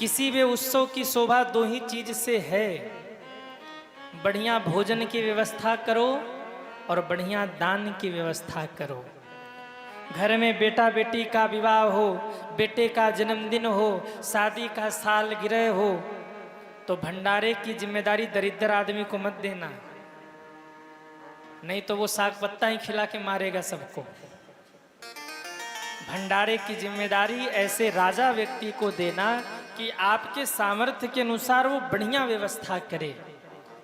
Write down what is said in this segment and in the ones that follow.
किसी भी उत्सव की शोभा दो ही चीज से है, बढ़िया भोजन की व्यवस्था करो और बढ़िया दान की व्यवस्था करो। घर में बेटा बेटी का विवाह हो, बेटे का जन्मदिन हो, शादी का सालगिरह हो, तो भंडारे की जिम्मेदारी दरिद्र आदमी को मत देना, नहीं तो वो साग पत्ता ही खिला के मारेगा सबको। भंडारे की जिम्मेदारी ऐसे राजा व्यक्ति को देना कि आपके सामर्थ्य के अनुसार वो बढ़िया व्यवस्था करे,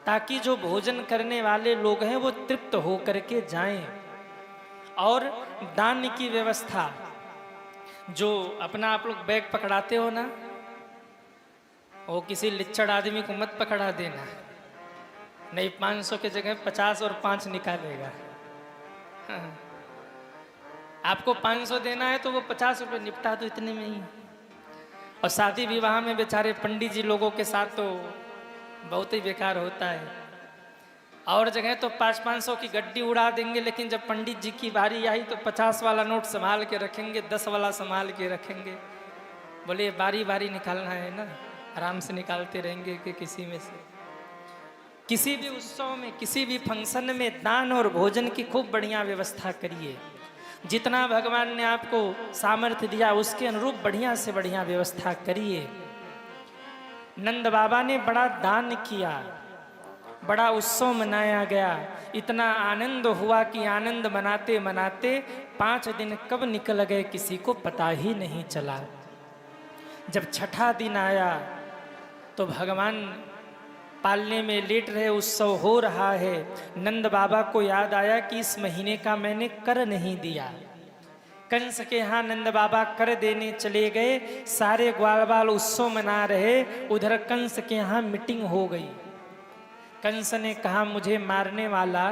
ताकि जो भोजन करने वाले लोग हैं वो तृप्त हो करके जाएं। और दान की व्यवस्था, जो अपना आप लोग बैग पकड़ाते हो ना, वो किसी लिच्चड़ आदमी को मत पकड़ा देना, नहीं 500 के जगह 50 और 5 निकालेगा। आपको 500 देना है तो वो 50 रुपये निपटा दो इतने में ही। और शादी विवाह में बेचारे पंडित जी लोगों के साथ तो बहुत ही बेकार होता है। और जगह तो 500-500 की गड्डी उड़ा देंगे, लेकिन जब पंडित जी की बारी आई तो 50 वाला नोट संभाल के रखेंगे, 10 वाला संभाल के रखेंगे। बोले बारी बारी निकालना है ना, आराम से निकालते रहेंगे कि किसी में से। किसी भी उत्सव में, किसी भी फंक्शन में दान और भोजन की खूब बढ़िया व्यवस्था करिए। जितना भगवान ने आपको सामर्थ्य दिया उसके अनुरूप बढ़िया से बढ़िया व्यवस्था करिए। नंद बाबा ने बड़ा दान किया, बड़ा उत्सव मनाया गया, इतना आनंद हुआ कि आनंद मनाते मनाते 5 दिन कब निकल गए किसी को पता ही नहीं चला। जब छठा दिन आया तो भगवान पालने में लेट रहे, उत्सव हो रहा है। नंद बाबा को याद आया कि इस महीने का मैंने कर नहीं दिया। कंस के यहाँ नंद बाबा कर देने चले गए, सारे ग्वाल बाल उत्सव मना रहे, उधर कंस के यहाँ मीटिंग हो गई। कंस ने कहा मुझे मारने वाला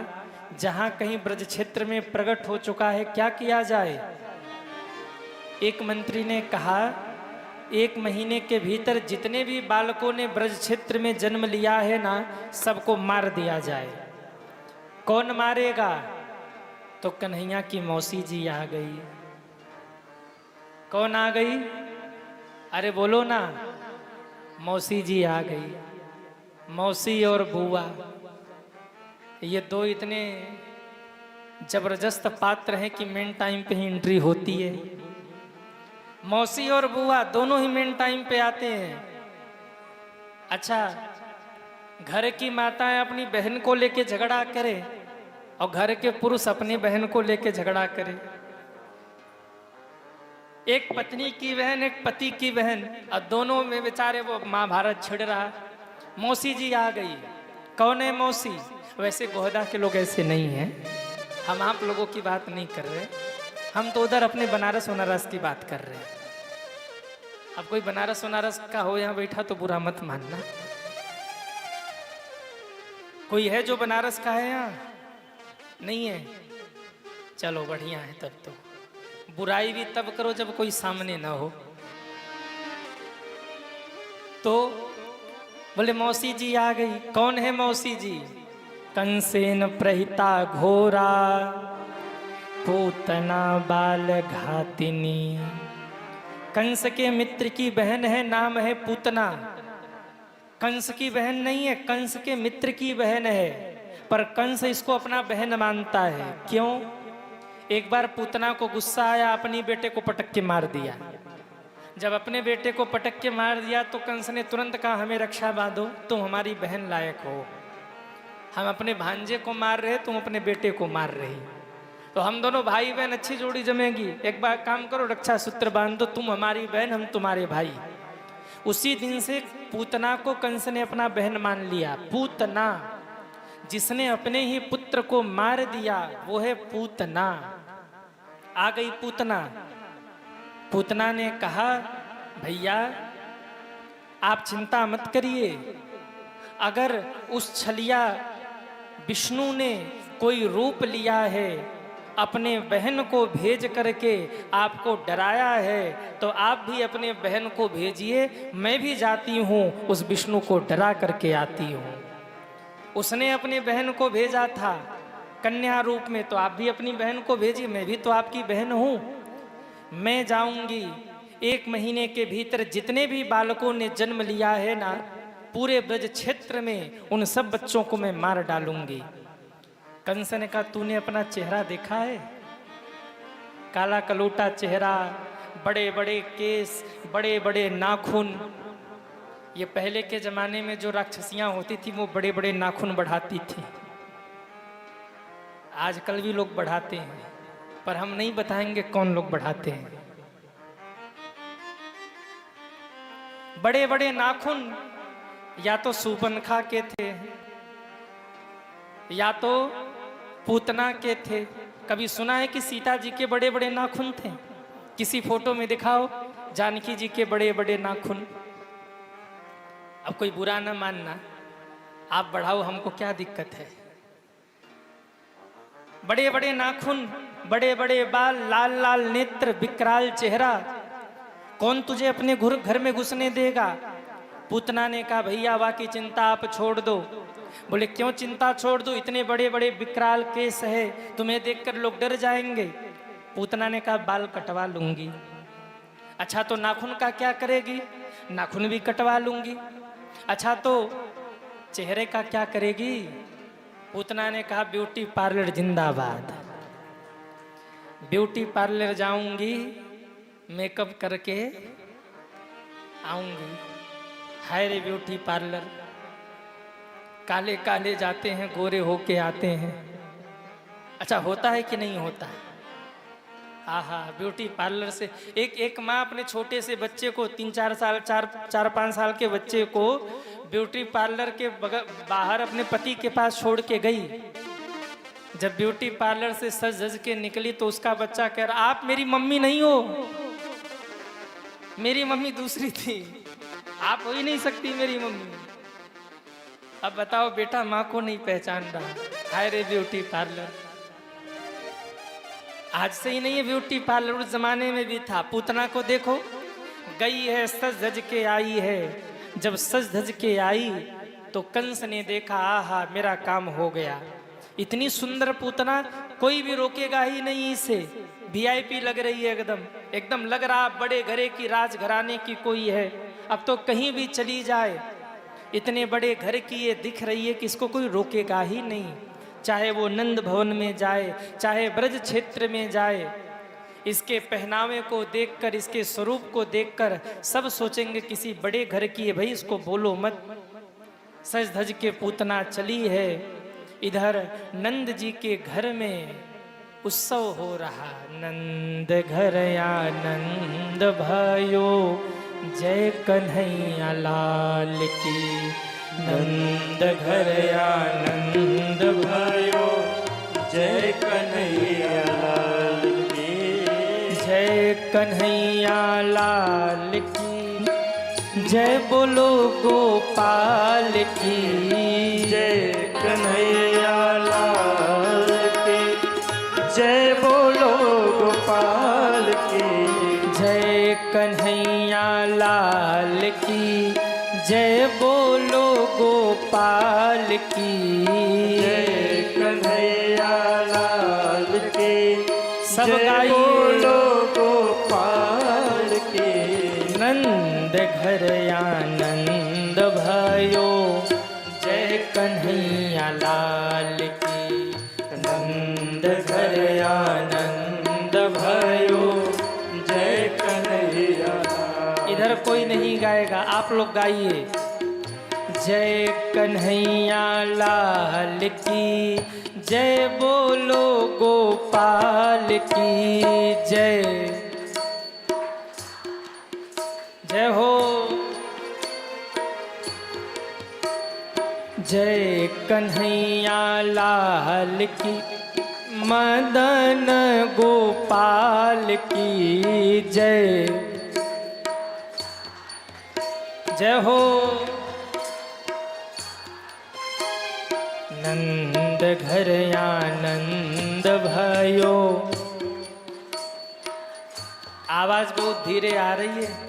जहाँ कहीं ब्रज क्षेत्र में प्रकट हो चुका है, क्या किया जाए। एक मंत्री ने कहा 1 महीने के भीतर जितने भी बालकों ने ब्रज क्षेत्र में जन्म लिया है ना, सबको मार दिया जाए। कौन मारेगा? तो कन्हैया की मौसी जी आ गई। कौन आ गई? अरे बोलो ना, मौसी जी आ गई। मौसी और बुआ, ये दो इतने जबरदस्त पात्र हैं कि मेन टाइम पे ही एंट्री होती है। मौसी और बुआ दोनों ही मेन टाइम पे आते हैं। अच्छा, घर की माताएं अपनी बहन को लेके झगड़ा करे और घर के पुरुष अपनी बहन को लेके झगड़ा करे। एक पत्नी की बहन, एक पति की बहन, और दोनों में बेचारे वो महाभारत छिड़ रहा। मौसी जी आ गई। कौन है मौसी? वैसे गोहदा के लोग ऐसे नहीं हैं, हम आप लोगों की बात नहीं कर रहे, हम तो उधर अपने बनारस वनारस की बात कर रहे हैं। अब कोई बनारस वनारस का हो यहाँ बैठा तो बुरा मत मानना। कोई है जो बनारस का है यहाँ? नहीं है? चलो बढ़िया है, तब तो बुराई भी तब करो जब कोई सामने ना हो। तो बोले मौसी जी आ गई। कौन है मौसी जी? कंसेन प्रहिता घोरा पूतना बाल घातिनी। कंस के मित्र की बहन है, नाम है पूतना। कंस की बहन नहीं है, कंस के मित्र की बहन है, पर कंस इसको अपना बहन मानता है। क्यों? एक बार पूतना को गुस्सा आया, अपनी बेटे को पटक के मार दिया। जब अपने बेटे को पटक के मार दिया तो कंस ने तुरंत कहा हमें रक्षा बांधो, तुम हमारी बहन लायक हो। हम अपने भांजे को मार रहे, तुम अपने बेटे को मार रही, तो हम दोनों भाई बहन अच्छी जोड़ी जमेगी। एक बार काम करो, रक्षा सूत्र बांध दो, तुम हमारी बहन, हम तुम्हारे भाई। उसी दिन से पूतना को कंस ने अपना बहन मान लिया। पूतना, जिसने अपने ही पुत्र को मार दिया वो है पूतना। आ गई पूतना। पूतना ने कहा भैया आप चिंता मत करिए, अगर उस छलिया विष्णु ने कोई रूप लिया है, अपने बहन को भेज करके आपको डराया है, तो आप भी अपने बहन को भेजिए, मैं भी जाती हूँ उस विष्णु को डरा करके आती हूँ। उसने अपनी बहन को भेजा था कन्या रूप में, तो आप भी अपनी बहन को भेजिए, मैं भी तो आपकी बहन हूँ। मैं जाऊंगी 1 महीने के भीतर जितने भी बालकों ने जन्म लिया है ना, पूरे ब्रज क्षेत्र में उन सब बच्चों को मैं मार डालूंगी। कंस ने कहा, तूने अपना चेहरा देखा है? काला कलूटा चेहरा, बड़े बड़े केस, बड़े बड़े नाखून। ये पहले के जमाने में जो राक्षसियां होती थी वो बड़े बड़े नाखून बढ़ाती थी। आजकल भी लोग बढ़ाते हैं, पर हम नहीं बताएंगे कौन लोग बढ़ाते हैं। बड़े बड़े नाखून या तो सूर्पनखा के थे या तो पूतना के थे। कभी सुना है कि सीता जी के बड़े बड़े नाखून थे? किसी फोटो में दिखाओ जानकी जी के बड़े बड़े नाखून। अब कोई बुरा ना मानना, आप बढ़ाओ, हमको क्या दिक्कत है। बड़े बड़े नाखून, बड़े बड़े बाल, लाल लाल नेत्र, विकराल चेहरा, कौन तुझे अपने घर में घुसने देगा? पूतना ने कहा, भैया बाकी चिंता आप छोड़ दो। बोले, क्यों चिंता छोड़ दो? इतने बड़े बड़े विकराल केस है, तुम्हें देखकर लोग डर जाएंगे। पूतना ने कहा, बाल कटवा लूंगी। अच्छा तो नाखून का क्या करेगी? नाखून भी कटवा लूंगी। अच्छा तो चेहरे का क्या करेगी? पूतना ने कहा, ब्यूटी पार्लर जिंदाबाद। ब्यूटी पार्लर जाऊंगी, मेकअप करके आऊंगी। हाय रे ब्यूटी पार्लर, काले काले जाते हैं, गोरे होके आते हैं। अच्छा होता है कि नहीं होता? आहा, ब्यूटी पार्लर से एक माँ अपने छोटे से बच्चे को 3-4 साल 4-5 साल के बच्चे को ब्यूटी पार्लर के बाहर अपने पति के पास छोड़ के गई। जब ब्यूटी पार्लर से सज धज के निकली तो उसका बच्चा कह रहा, आप मेरी मम्मी नहीं हो, मेरी मम्मी दूसरी थी, आप हो ही नहीं सकती मेरी मम्मी। अब बताओ बेटा, माँ को नहीं पहचान रहा। हाय रे ब्यूटी पार्लर। आज से ही नहीं है ब्यूटी पार्लर, उस जमाने में भी था। पूतना को देखो, गई है सज धज के आई है। जब सज धज के आई तो कंस ने देखा, आहा मेरा काम हो गया। इतनी सुंदर पूतना, कोई भी रोकेगा ही नहीं इसे। वीआईपी लग रही है, एकदम लग रहा बड़े घरे की, राजघराने की कोई है। अब तो कहीं भी चली जाए, इतने बड़े घर की ये दिख रही है कि इसको कोई रोकेगा ही नहीं। चाहे वो नंद भवन में जाए, चाहे ब्रज क्षेत्र में जाए, इसके पहनावे को देखकर, इसके स्वरूप को देखकर सब सोचेंगे किसी बड़े घर की है, भाई इसको बोलो मत। सज धज के पूतना चली है। इधर नंद जी के घर में उत्सव हो रहा। नंद घर आनंद भयो, जय कन्हैया लाल की। नंद घर आनंद भयो, जय कन्हैया लाल की। जय कन्हैया लाल की, जय बोलो गोपाल की। जय कन्हैया लाल की, जय बोलो गोपाल की। जय कन्हैया लाल की, जय बोलो गोपाल की। जय कन्हैया लाल की, सब जय गाइए बोलो गोपाल की। नंद घर आनंद भयो, जय कन्हैया लाल की। नंद घर आनंद भयो, जय कन्हैया। इधर कोई नहीं गाएगा, आप लोग गाइए। जय कन्हैया लाल की, जय बोलो गोपाल की। जय जय हो। जय कन्हैया लाल की, मदन गोपाल की। जय जय हो। नंद घर आनंद भयो। आवाज बहुत धीरे आ रही है।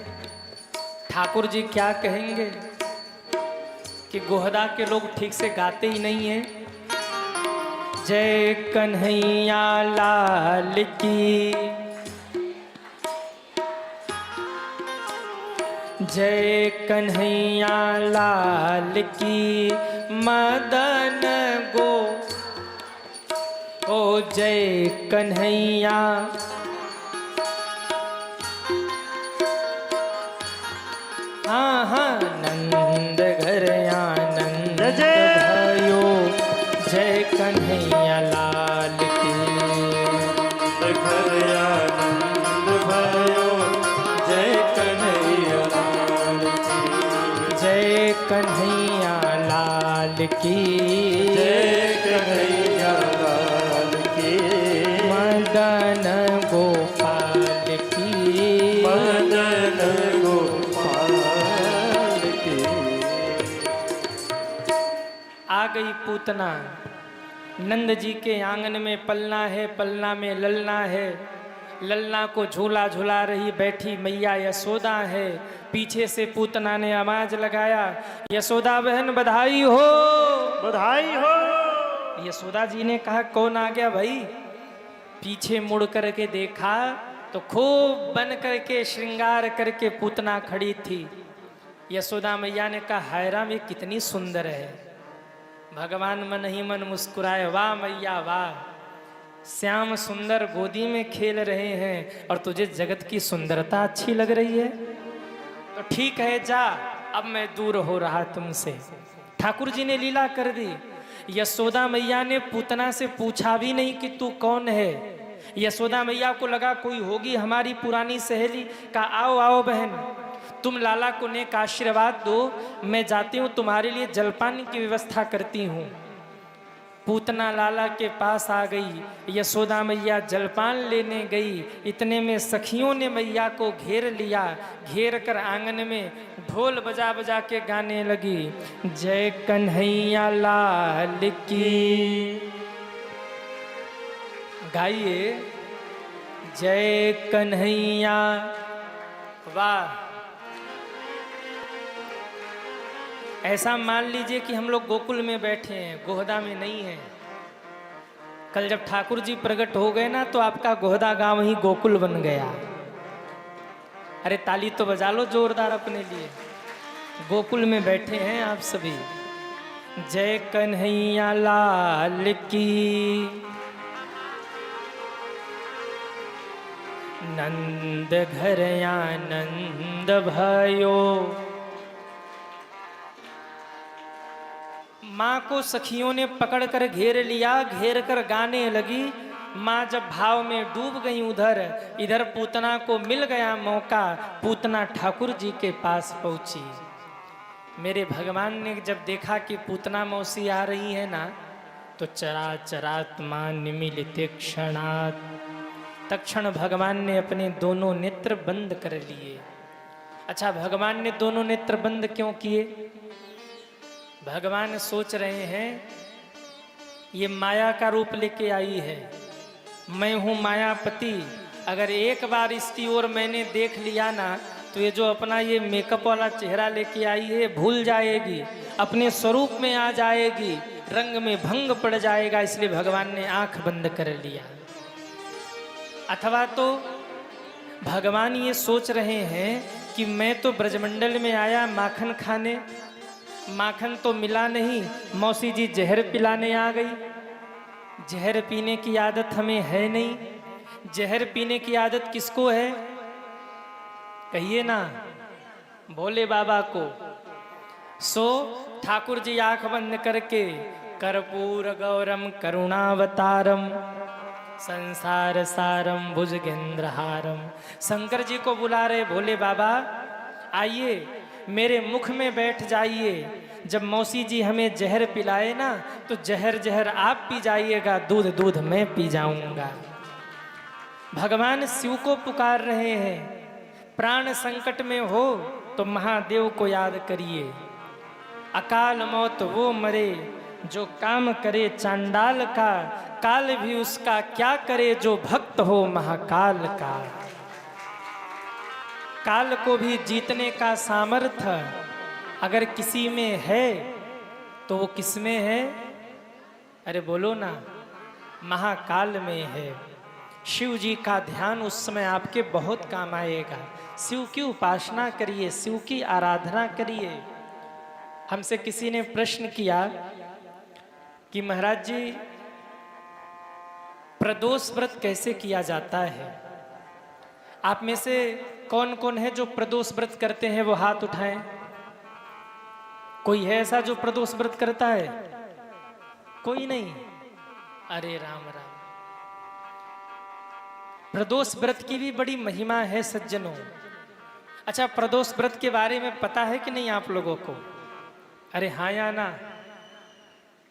ठाकुर जी क्या कहेंगे कि गोहदा के लोग ठीक से गाते ही नहीं है। जय कन्हैया लाल की, जय कन्हैया लाल की मदन गो। ओ जय कन्हैया हाँ हाँ नंद घर आनंद भयो। जय कन्हैया लाल की घर आनंद भयो। जय कन्हैया लाल की। जय कन्हैया लाल की। जय कन्हैया लाल की। मदन गोपाल की। मदन गोपाल की। आ गई पूतना। नंद जी के आंगन में पलना है, पलना में ललना है। ललना को झूला झुला रही बैठी मैया यशोदा है। पीछे से पूतना ने आवाज लगाया, यशोदा बहन बधाई हो। बधाई हो। यशोदा जी ने कहा कौन आ गया भाई। पीछे मुड़ करके देखा तो खूब बन करके श्रृंगार करके पूतना खड़ी थी। यशोदा मैया ने कहा हाय राम, ये कितनी सुंदर है। भगवान मन ही मन मुस्कुराए, वाह मैया वाह, श्याम सुंदर गोदी में खेल रहे हैं और तुझे जगत की सुंदरता अच्छी लग रही है। तो ठीक है जा, अब मैं दूर हो रहा तुमसे। ठाकुर जी ने लीला कर दी। यशोदा मैया ने पूतना से पूछा भी नहीं कि तू कौन है। यशोदा मैया को लगा कोई होगी हमारी पुरानी सहेली। का आओ आओ बहन, तुम लाला को नेक आशीर्वाद दो, मैं जाती हूँ तुम्हारे लिए जलपान की व्यवस्था करती हूँ। पूतना लाला के पास आ गई। यशोदा मैया जलपान लेने गई। इतने में सखियों ने मैया को घेर लिया। घेर कर आंगन में ढोल बजा बजा के गाने लगी, जय कन्हैया लाल की। गाइए, जय कन्हैया। वाह, ऐसा मान लीजिए कि हम लोग गोकुल में बैठे हैं, गोहदा में नहीं है। कल जब ठाकुर जी प्रकट हो गए ना तो आपका गोहदा गांव ही गोकुल बन गया। अरे ताली तो बजा लो जोरदार अपने लिए। गोकुल में बैठे हैं आप सभी। जय कन्हैया लाल की। नंद घर आनंद भयो। माँ को सखियों ने पकड़ कर घेर लिया। घेर कर गाने लगी। माँ जब भाव में डूब गई उधर, इधर पूतना को मिल गया मौका। पूतना ठाकुर जी के पास पहुंची। मेरे भगवान ने जब देखा कि पूतना मौसी आ रही है ना, तो चरा चरात्मा निमिलिते क्षणात्, तक्षण भगवान ने अपने दोनों नेत्र बंद कर लिए। अच्छा, भगवान ने दोनों नेत्र बंद क्यों किए? भगवान सोच रहे हैं ये माया का रूप लेके आई है, मैं हूँ मायापति। अगर एक बार इसकी ओर मैंने देख लिया ना, तो ये जो अपना ये मेकअप वाला चेहरा लेके आई है भूल जाएगी, अपने स्वरूप में आ जाएगी, रंग में भंग पड़ जाएगा। इसलिए भगवान ने आंख बंद कर लिया। अथवा तो भगवान ये सोच रहे हैं कि मैं तो ब्रजमंडल में आया माखन खाने, माखन तो मिला नहीं, मौसी जी जहर पिलाने आ गई। जहर पीने की आदत हमें है नहीं। जहर पीने की आदत किसको है? कहिए ना, भोले बाबा को। सो ठाकुर जी आंख बंद करके कर्पूर गौरम करुणावतारम संसार सारम भुजगेंद्रहारम, शंकर जी को बुला रहे, भोले बाबा आइए मेरे मुख में बैठ जाइए। जब मौसी जी हमें जहर पिलाए ना, तो जहर जहर आप पी जाइएगा, दूध दूध मैं पी जाऊंगा। भगवान शिव को पुकार रहे हैं। प्राण संकट में हो तो महादेव को याद करिए। अकाल मौत वो मरे जो काम करे चांडाल का, काल भी उसका क्या करे जो भक्त हो महाकाल का। काल को भी जीतने का सामर्थ्य अगर किसी में है तो वो किस में है? अरे बोलो ना, महाकाल में है। शिव जी का ध्यान उस समय आपके बहुत काम आएगा। शिव की उपासना करिए, शिव की आराधना करिए। हमसे किसी ने प्रश्न किया कि महाराज जी प्रदोष व्रत कैसे किया जाता है? आप में से कौन कौन है जो प्रदोष व्रत करते हैं? वो हाथ उठाएं। कोई है ऐसा जो प्रदोष व्रत करता है? कोई नहीं। अरे राम राम। प्रदोष व्रत की भी बड़ी महिमा है सज्जनों। अच्छा, प्रदोष व्रत के बारे में पता है कि नहीं आप लोगों को? अरे हाँ या ना?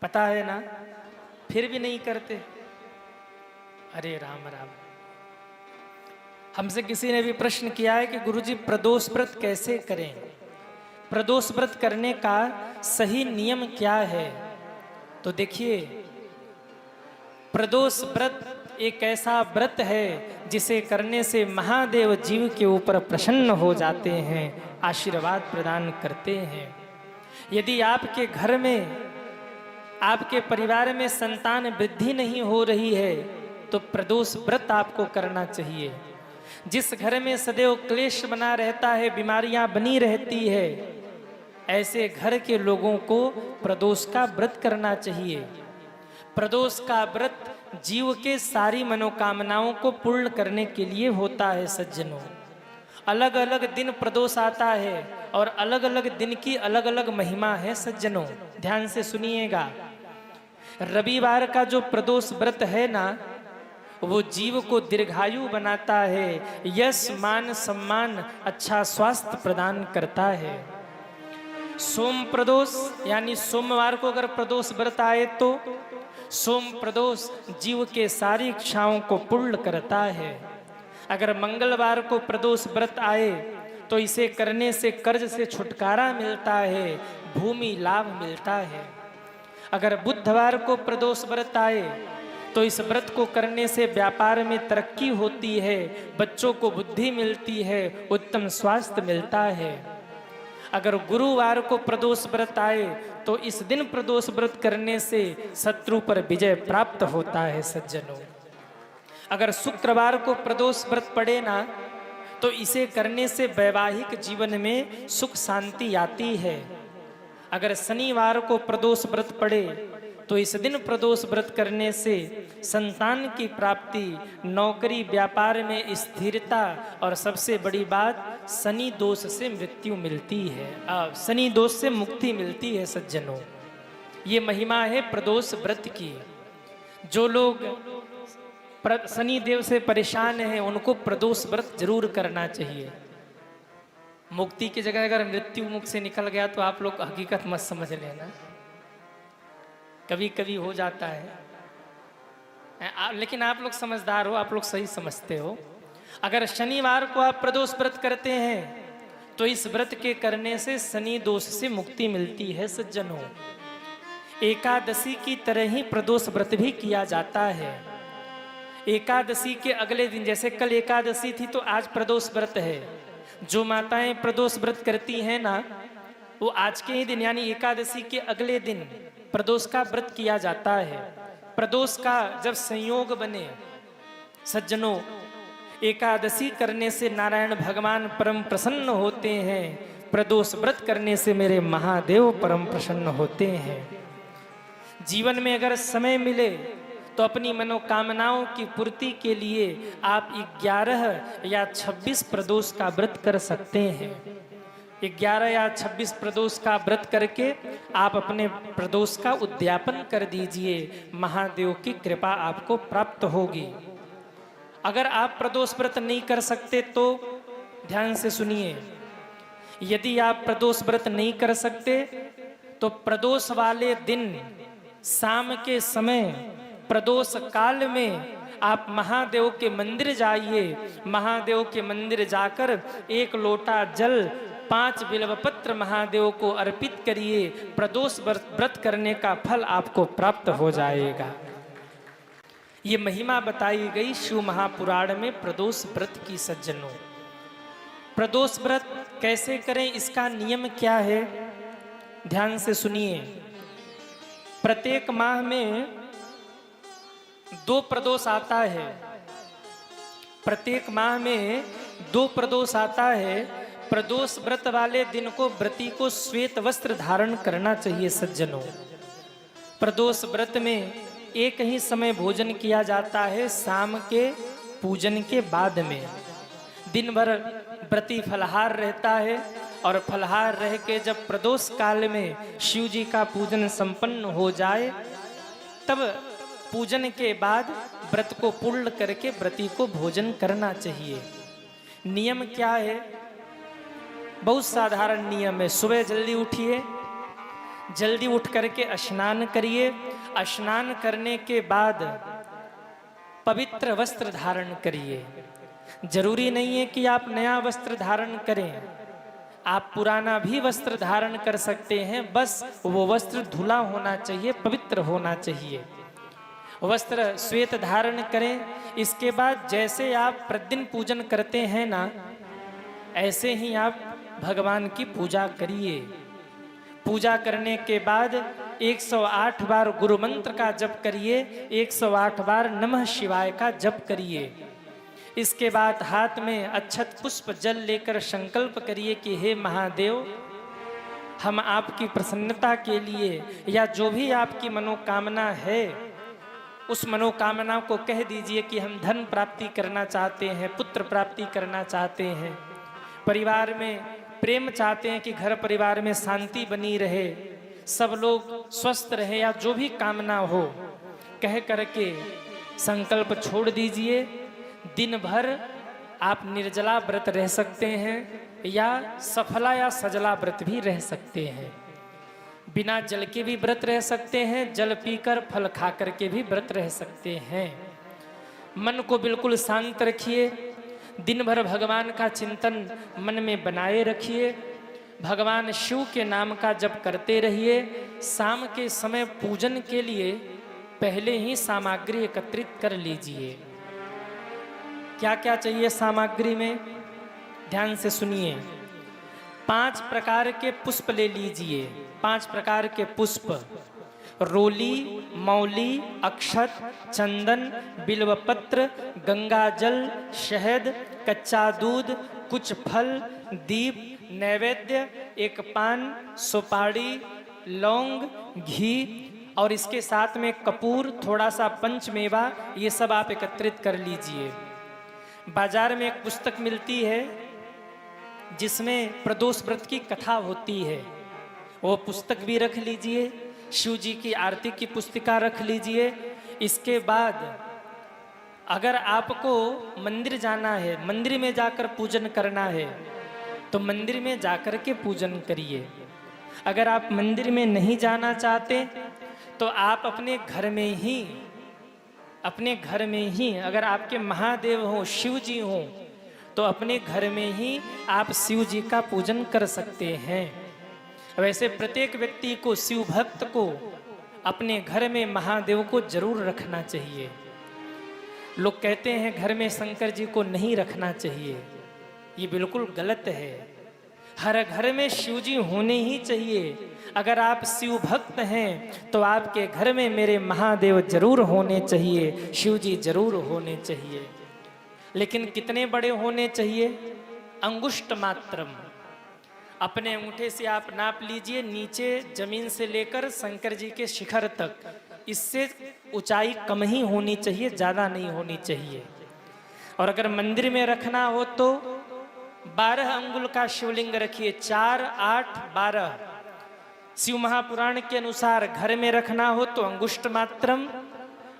पता है ना? फिर भी नहीं करते। अरे राम राम। हमसे किसी ने भी प्रश्न किया है कि गुरुजी प्रदोष व्रत कैसे करें, प्रदोष व्रत करने का सही नियम क्या है? तो देखिए, प्रदोष व्रत एक ऐसा व्रत है जिसे करने से महादेव जीव के ऊपर प्रसन्न हो जाते हैं, आशीर्वाद प्रदान करते हैं। यदि आपके घर में, आपके परिवार में संतान वृद्धि नहीं हो रही है तो प्रदोष व्रत आपको करना चाहिए। जिस घर में सदैव क्लेश बना रहता है, बीमारियां बनी रहती है, ऐसे घर के लोगों को प्रदोष का व्रत करना चाहिए। प्रदोष का व्रत जीव के सारी मनोकामनाओं को पूर्ण करने के लिए होता है सज्जनों। अलग अलग दिन प्रदोष आता है और अलग अलग दिन की अलग अलग महिमा है सज्जनों। ध्यान से सुनिएगा। रविवार का जो प्रदोष व्रत है ना, वो जीव को दीर्घायु बनाता है, यश मान सम्मान अच्छा स्वास्थ्य प्रदान करता है। सोम प्रदोष यानी सोमवार को अगर प्रदोष व्रत आए तो सोम प्रदोष जीव के सारी इच्छाओं को पूर्ण करता है। अगर मंगलवार को प्रदोष व्रत आए तो इसे करने से कर्ज से छुटकारा मिलता है, भूमि लाभ मिलता है। अगर बुधवार को प्रदोष व्रत आए तो इस व्रत को करने से व्यापार में तरक्की होती है, बच्चों को बुद्धि मिलती है, उत्तम स्वास्थ्य मिलता है। अगर गुरुवार को प्रदोष व्रत आए तो इस दिन प्रदोष व्रत करने से शत्रु पर विजय प्राप्त होता है सज्जनों। अगर शुक्रवार को प्रदोष व्रत पड़े ना तो इसे करने से वैवाहिक जीवन में सुख शांति आती है। अगर शनिवार को प्रदोष व्रत पड़े तो इस दिन प्रदोष व्रत करने से संतान की प्राप्ति, नौकरी व्यापार में स्थिरता और सबसे बड़ी बात शनि दोष से मृत्यु मिलती है, शनि दोष से मुक्ति मिलती है सज्जनों। ये महिमा है प्रदोष व्रत की। जो लोग शनि देव से परेशान हैं उनको प्रदोष व्रत जरूर करना चाहिए। मुक्ति की जगह अगर मृत्यु मुख से निकल गया तो आप लोग हकीकत मत समझ लेना, कभी कभी हो जाता है। लेकिन आप लोग समझदार हो, आप लोग सही समझते हो। अगर शनिवार को आप प्रदोष व्रत करते हैं तो इस व्रत के करने से शनि दोष से मुक्ति मिलती है सज्जनों। एकादशी की तरह ही प्रदोष व्रत भी किया जाता है। एकादशी के अगले दिन, जैसे कल एकादशी थी तो आज प्रदोष व्रत है। जो माताएं प्रदोष व्रत करती हैं ना, वो आज के ही दिन यानी एकादशी के अगले दिन प्रदोष का व्रत किया जाता है। प्रदोष का जब संयोग बने सज्जनों, एकादशी करने से नारायण भगवान परम प्रसन्न होते हैं, प्रदोष व्रत करने से मेरे महादेव परम प्रसन्न होते हैं। जीवन में अगर समय मिले तो अपनी मनोकामनाओं की पूर्ति के लिए आप 11 या 26 प्रदोष का व्रत कर सकते हैं। 11 या 26 प्रदोष का व्रत करके आप अपने प्रदोष का उद्यापन कर दीजिए, महादेव की कृपा आपको प्राप्त होगी। अगर आप प्रदोष व्रत नहीं कर सकते तो ध्यान से सुनिए, यदि आप प्रदोष व्रत नहीं कर सकते तो प्रदोष वाले दिन शाम के समय प्रदोष काल में आप महादेव के मंदिर जाइए। महादेव के मंदिर जाकर 1 लोटा जल 5 बिल्वपत्र महादेव को अर्पित करिए। प्रदोष व्रत करने का फल आपको प्राप्त हो जाएगा। ये महिमा बताई गई शिव महापुराण में प्रदोष व्रत की सज्जनों। प्रदोष व्रत कैसे करें, इसका नियम क्या है, ध्यान से सुनिए। प्रत्येक माह में 2 प्रदोष आता है। प्रत्येक माह में 2 प्रदोष आता है। प्रदोष व्रत वाले दिन को व्रती को श्वेत वस्त्र धारण करना चाहिए सज्जनों। प्रदोष व्रत में एक ही समय भोजन किया जाता है, शाम के पूजन के बाद में। दिन भर व्रती फलहार रहता है और फलहार रह के जब प्रदोष काल में शिव जी का पूजन संपन्न हो जाए, तब पूजन के बाद व्रत को पूर्ण करके व्रती को भोजन करना चाहिए। नियम क्या है? बहुत साधारण नियम है। सुबह जल्दी उठिए, जल्दी उठ करके स्नान करिए। स्नान करने के बाद पवित्र वस्त्र धारण करिए। जरूरी नहीं है कि आप नया वस्त्र धारण करें, आप पुराना भी वस्त्र धारण कर सकते हैं, बस वो वस्त्र धुला होना चाहिए, पवित्र होना चाहिए। वस्त्र श्वेत धारण करें। इसके बाद जैसे आप प्रतिदिन पूजन करते हैं ना, ऐसे ही आप भगवान की पूजा करिए। पूजा करने के बाद 108 बार गुरु मंत्र का जप करिए, 108 बार नमः शिवाय का जप करिए। इसके बाद हाथ में अक्षत पुष्प जल लेकर संकल्प करिए कि हे महादेव, हम आपकी प्रसन्नता के लिए या जो भी आपकी मनोकामना है, उस मनोकामना को कह दीजिए कि हम धन प्राप्ति करना चाहते हैं, पुत्र प्राप्ति करना चाहते हैं, परिवार में प्रेम चाहते हैं कि घर परिवार में शांति बनी रहे, सब लोग स्वस्थ रहे, या जो भी कामना हो कह करके संकल्प छोड़ दीजिए। दिन भर आप निर्जला व्रत रह सकते हैं या सफला या सजला व्रत भी रह सकते हैं। बिना जल के भी व्रत रह सकते हैं, जल पीकर फल खा करके भी व्रत रह सकते हैं। मन को बिल्कुल शांत रखिए। दिन भर भगवान का चिंतन मन में बनाए रखिए। भगवान शिव के नाम का जप करते रहिए। शाम के समय पूजन के लिए पहले ही सामग्री एकत्रित कर लीजिए। क्या क्या चाहिए सामग्री में? ध्यान से सुनिए। 5 प्रकार के पुष्प ले लीजिए। 5 प्रकार के पुष्प: रोली, मौली, अक्षत, चंदन, बिल्वपत्र, गंगाजल, शहद, कच्चा दूध, कुछ फल, दीप, नैवेद्य, एक पान, सुपारी, लौंग, घी और इसके साथ में कपूर, थोड़ा सा पंचमेवा, ये सब आप एकत्रित कर लीजिए। बाजार में एक पुस्तक मिलती है जिसमें प्रदोष व्रत की कथा होती है, वो पुस्तक भी रख लीजिए। शिव जी की आरती की पुस्तिका रख लीजिए। इसके बाद अगर आपको मंदिर जाना है, मंदिर में जाकर पूजन करना है, तो मंदिर में जाकर के पूजन करिए। अगर आप मंदिर में नहीं जाना चाहते तो आप अपने घर में ही अगर आपके महादेव हों, शिव जी हों, तो अपने घर में ही आप शिव जी का पूजन कर सकते हैं। वैसे प्रत्येक व्यक्ति को, शिव भक्त को, अपने घर में महादेव को जरूर रखना चाहिए। लोग कहते हैं घर में शंकर जी को नहीं रखना चाहिए, ये बिल्कुल गलत है। हर घर में शिव जी होने ही चाहिए। अगर आप शिव भक्त हैं तो आपके घर में मेरे महादेव जरूर होने चाहिए, शिव जी जरूर होने चाहिए। लेकिन कितने बड़े होने चाहिए? अंगुष्ठ मात्रम। अपने अंगूठे से आप नाप लीजिए, नीचे जमीन से लेकर शंकर जी के शिखर तक, इससे ऊंचाई कम ही होनी चाहिए, ज्यादा नहीं होनी चाहिए। और अगर मंदिर में रखना हो तो 12 अंगुल का शिवलिंग रखिए, 4, 8, 12। शिव महापुराण के अनुसार घर में रखना हो तो अंगुष्ठ मात्रम,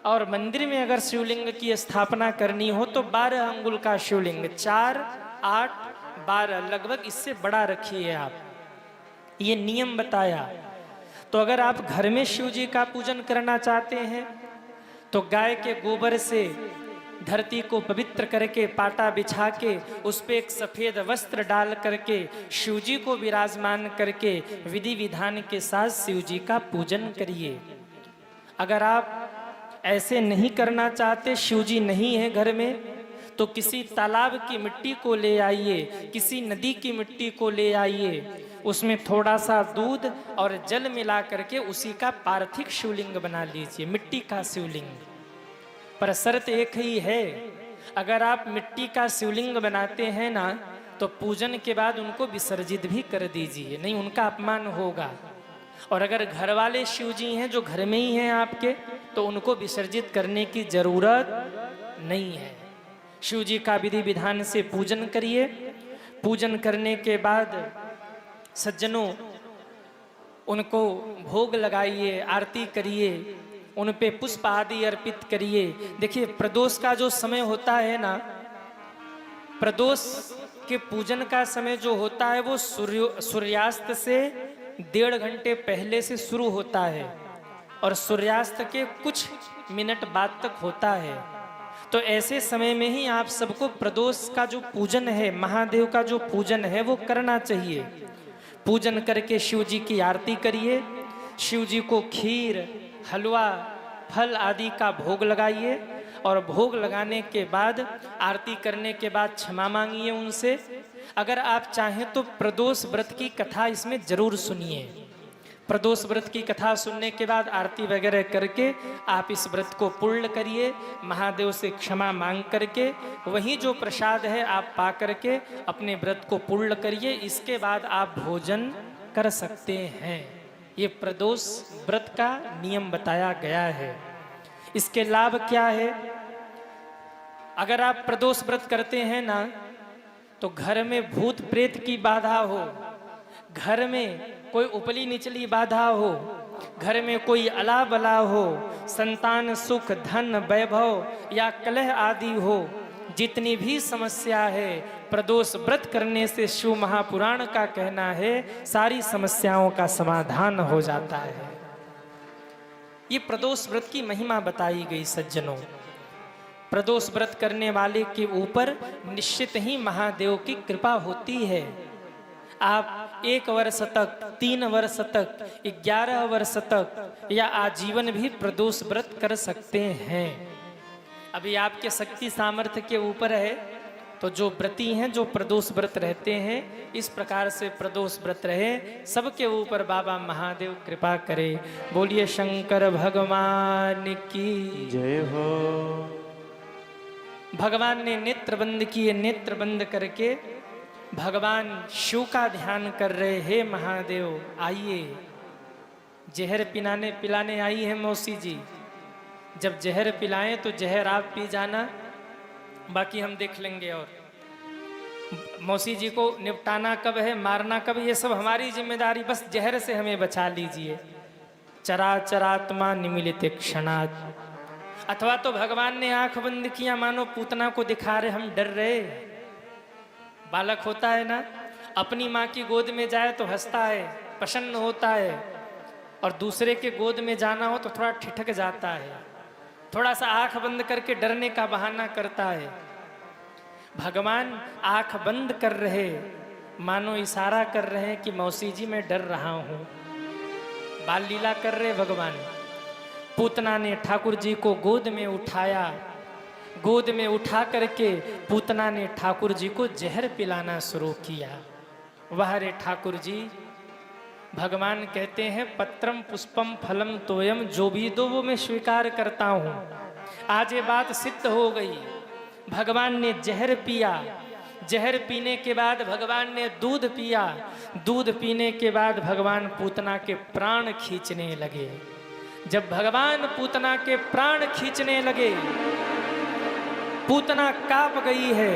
और मंदिर में अगर शिवलिंग की स्थापना करनी हो तो 12 अंगुल का शिवलिंग, 4, 8, 12, लगभग इससे बड़ा रखिए आप। ये नियम बताया। तो अगर आप घर में शिव जी का पूजन करना चाहते हैं तो गाय के गोबर से धरती को पवित्र करके पाटा बिछा के उस पे एक सफेद वस्त्र डाल करके शिव जी को विराजमान करके विधि विधान के साथ शिव जी का पूजन करिए। अगर आप ऐसे नहीं करना चाहते, शिव जी नहीं है घर में, तो किसी तालाब की मिट्टी को ले आइए, किसी नदी की मिट्टी को ले आइए, उसमें थोड़ा सा दूध और जल मिला करके उसी का पार्थिव शिवलिंग बना लीजिए, मिट्टी का शिवलिंग। पर शर्त एक ही है, अगर आप मिट्टी का शिवलिंग बनाते हैं ना, तो पूजन के बाद उनको विसर्जित भी कर दीजिए, नहीं उनका अपमान होगा। और अगर घर वाले शिव जी हैं जो घर में ही हैं आपके, तो उनको विसर्जित करने की जरूरत नहीं है। शिव जी का विधि विधान से पूजन करिए। पूजन करने के बाद सज्जनों उनको भोग लगाइए, आरती करिए, उन पे पुष्प आदि अर्पित करिए। देखिए प्रदोष का जो समय होता है ना, प्रदोष के पूजन का समय जो होता है वो सूर्यास्त से 1.5 घंटे पहले से शुरू होता है और सूर्यास्त के कुछ मिनट बाद तक होता है। तो ऐसे समय में ही आप सबको प्रदोष का जो पूजन है, महादेव का जो पूजन है वो करना चाहिए। पूजन करके शिव जी की आरती करिए। शिव जी को खीर, हलवा, फल आदि का भोग लगाइए और भोग लगाने के बाद, आरती करने के बाद क्षमा मांगिए उनसे। अगर आप चाहें तो प्रदोष व्रत की कथा इसमें जरूर सुनिए। प्रदोष व्रत की कथा सुनने के बाद आरती वगैरह करके आप इस व्रत को पूर्ण करिए। महादेव से क्षमा मांग करके वही जो प्रसाद है आप पा करके अपने व्रत को पूर्ण करिए। इसके बाद आप भोजन कर सकते हैं। ये प्रदोष व्रत का नियम बताया गया है। इसके लाभ क्या है? अगर आप प्रदोष व्रत करते हैं ना, तो घर में भूत प्रेत की बाधा हो, घर में कोई उपली निचली बाधा हो, घर में कोई अला बला हो, संतान सुख, धन, वैभव या कलह आदि हो, जितनी भी समस्या है प्रदोष व्रत करने से शिव महापुराण का कहना है सारी समस्याओं का समाधान हो जाता है। ये प्रदोष व्रत की महिमा बताई गई सज्जनों। प्रदोष व्रत करने वाले के ऊपर निश्चित ही महादेव की कृपा होती है। आप 1 वर्ष तक, 3 वर्ष तक, 11 वर्ष तक या आजीवन भी प्रदोष व्रत कर सकते हैं। अभी आपके शक्ति सामर्थ्य के ऊपर है। तो जो व्रती हैं, जो प्रदोष व्रत रहते हैं, इस प्रकार से प्रदोष व्रत रहे। सबके ऊपर बाबा महादेव कृपा करे। बोलिए शंकर भगवान की जय हो। भगवान ने नेत्र बंद किए। नेत्र बंद करके भगवान शिव का ध्यान कर रहे। हे महादेव आइए, जहर पिलाने आई है मौसी जी। जब जहर पिलाएं तो जहर आप पी जाना, बाकी हम देख लेंगे। और मौसी जी को निपटाना कब है, मारना कब, ये सब हमारी जिम्मेदारी। बस जहर से हमें बचा लीजिए। चराचरात्मा निमिलित क्षणात्। अथवा तो भगवान ने आंख बंद किया, मानो पूतना को दिखा रहे हम डर रहे। बालक होता है ना, अपनी माँ की गोद में जाए तो हंसता है, प्रसन्न होता है, और दूसरे के गोद में जाना हो तो थोड़ा ठिठक जाता है, थोड़ा सा आंख बंद करके डरने का बहाना करता है। भगवान आंख बंद कर रहे, मानो इशारा कर रहे हैं कि मौसी जी मैं डर रहा हूं। बाल लीला कर रहे भगवान। पूतना ने ठाकुर जी को गोद में उठाया। गोद में उठा करके पूतना ने ठाकुर जी को जहर पिलाना शुरू किया। वाह रे ठाकुर जी। भगवान कहते हैं पत्रम पुष्पम फलम तोयम, जो भी दो वो मैं स्वीकार करता हूं। आज ये बात सिद्ध हो गई। भगवान ने जहर पिया। जहर पीने के बाद भगवान ने दूध पिया। दूध पीने के बाद भगवान पूतना के प्राण खींचने लगे। जब भगवान पूतना के प्राण खींचने लगे, पूतना कांप गई है,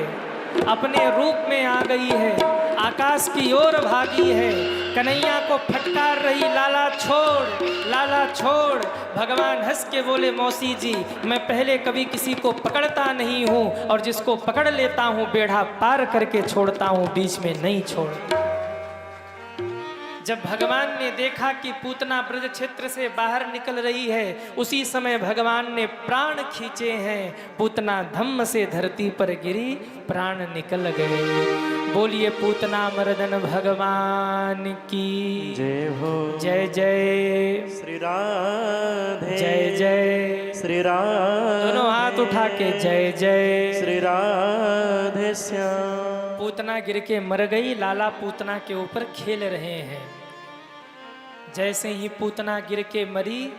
अपने रूप में आ गई है, आकाश की ओर भागी है, कन्हैया को फटकार रही, लाला छोड़, लाला छोड़। भगवान हंस के बोले मौसी जी मैं पहले कभी किसी को पकड़ता नहीं हूँ, और जिसको पकड़ लेता हूँ बेड़ा पार करके छोड़ता हूँ, बीच में नहीं छोड़ता। जब भगवान ने देखा कि पूतना ब्रज क्षेत्र से बाहर निकल रही है, उसी समय भगवान ने प्राण खींचे हैं। पूतना धम्म से धरती पर गिरी, प्राण निकल गए। बोलिए पूतना मर्दन भगवान की जय हो। जय जय श्री राधे। जय जय श्री राधे। दोनों हाथ उठा के जय जय श्री राधे श्याम। पूतना गिर के मर गई। लाला पूतना के ऊपर खेल रहे हैं। जैसे ही पूतना गिर के मरी,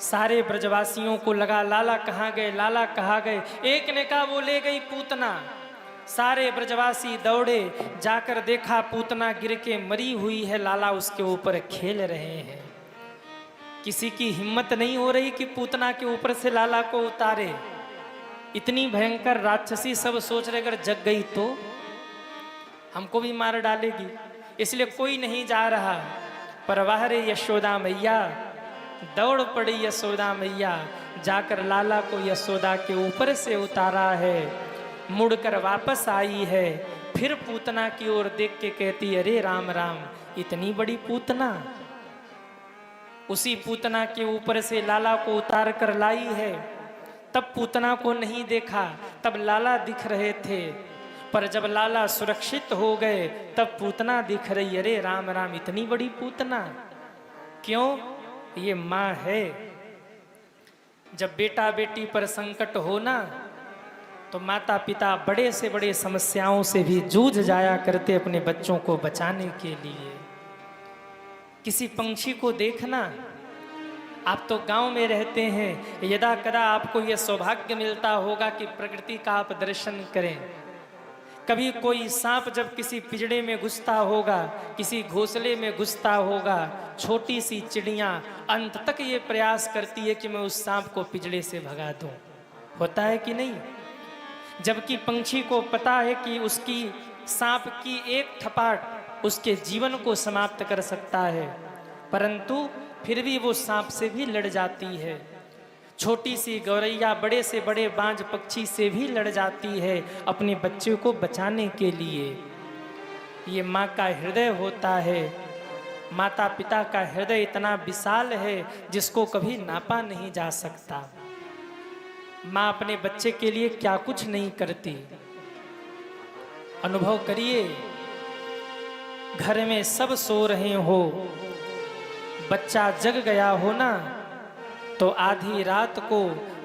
सारे ब्रजवासियों को लगा लाला कहाँ गए, लाला कहाँ गए। एक ने कहा वो ले गई पूतना। सारे ब्रजवासी दौड़े, जाकर देखा पूतना गिर के मरी हुई है, लाला उसके ऊपर खेल रहे हैं। किसी की हिम्मत नहीं हो रही कि पूतना के ऊपर से लाला को उतारे। इतनी भयंकर राक्षसी, सब सोच रहे अगर जग गई तो हमको भी मार डालेगी, इसलिए कोई नहीं जा रहा। पर वाह रे यशोदा मैया, दौड़ पड़ी यशोदा मैया, जाकर लाला को यशोदा के ऊपर से उतारा है। मुड़कर वापस आई है, फिर पूतना की ओर देख के कहती अरे राम राम, इतनी बड़ी पूतना। उसी पूतना के ऊपर से लाला को उतार कर लाई है। तब पूतना को नहीं देखा, तब लाला दिख रहे थे। पर जब लाला सुरक्षित हो गए तब पूतना दिख रही। अरे राम राम, इतनी बड़ी पूतना। क्यों? ये माँ है। जब बेटा बेटी पर संकट हो ना, तो माता पिता बड़े से बड़े समस्याओं से भी जूझ जाया करते अपने बच्चों को बचाने के लिए। किसी पंछी को देखना, आप तो गांव में रहते हैं, यदा कदा आपको यह सौभाग्य मिलता होगा कि प्रकृति का आप दर्शन करें। कभी कोई सांप जब किसी पिंजड़े में घुसता होगा, किसी घोंसले में घुसता होगा, छोटी सी चिड़िया अंत तक ये प्रयास करती है कि मैं उस सांप को पिंजड़े से भगा दूं। होता है कि नहीं? जबकि पंछी को पता है कि उसकी सांप की एक थपाट उसके जीवन को समाप्त कर सकता है, परंतु फिर भी वो सांप से भी लड़ जाती है। छोटी सी गौरैया बड़े से बड़े बाज पक्षी से भी लड़ जाती है अपने बच्चे को बचाने के लिए। ये माँ का हृदय होता है। माता पिता का हृदय इतना विशाल है जिसको कभी नापा नहीं जा सकता। माँ अपने बच्चे के लिए क्या कुछ नहीं करती। अनुभव करिए, घर में सब सो रहे हो, बच्चा जग गया हो ना, तो आधी रात को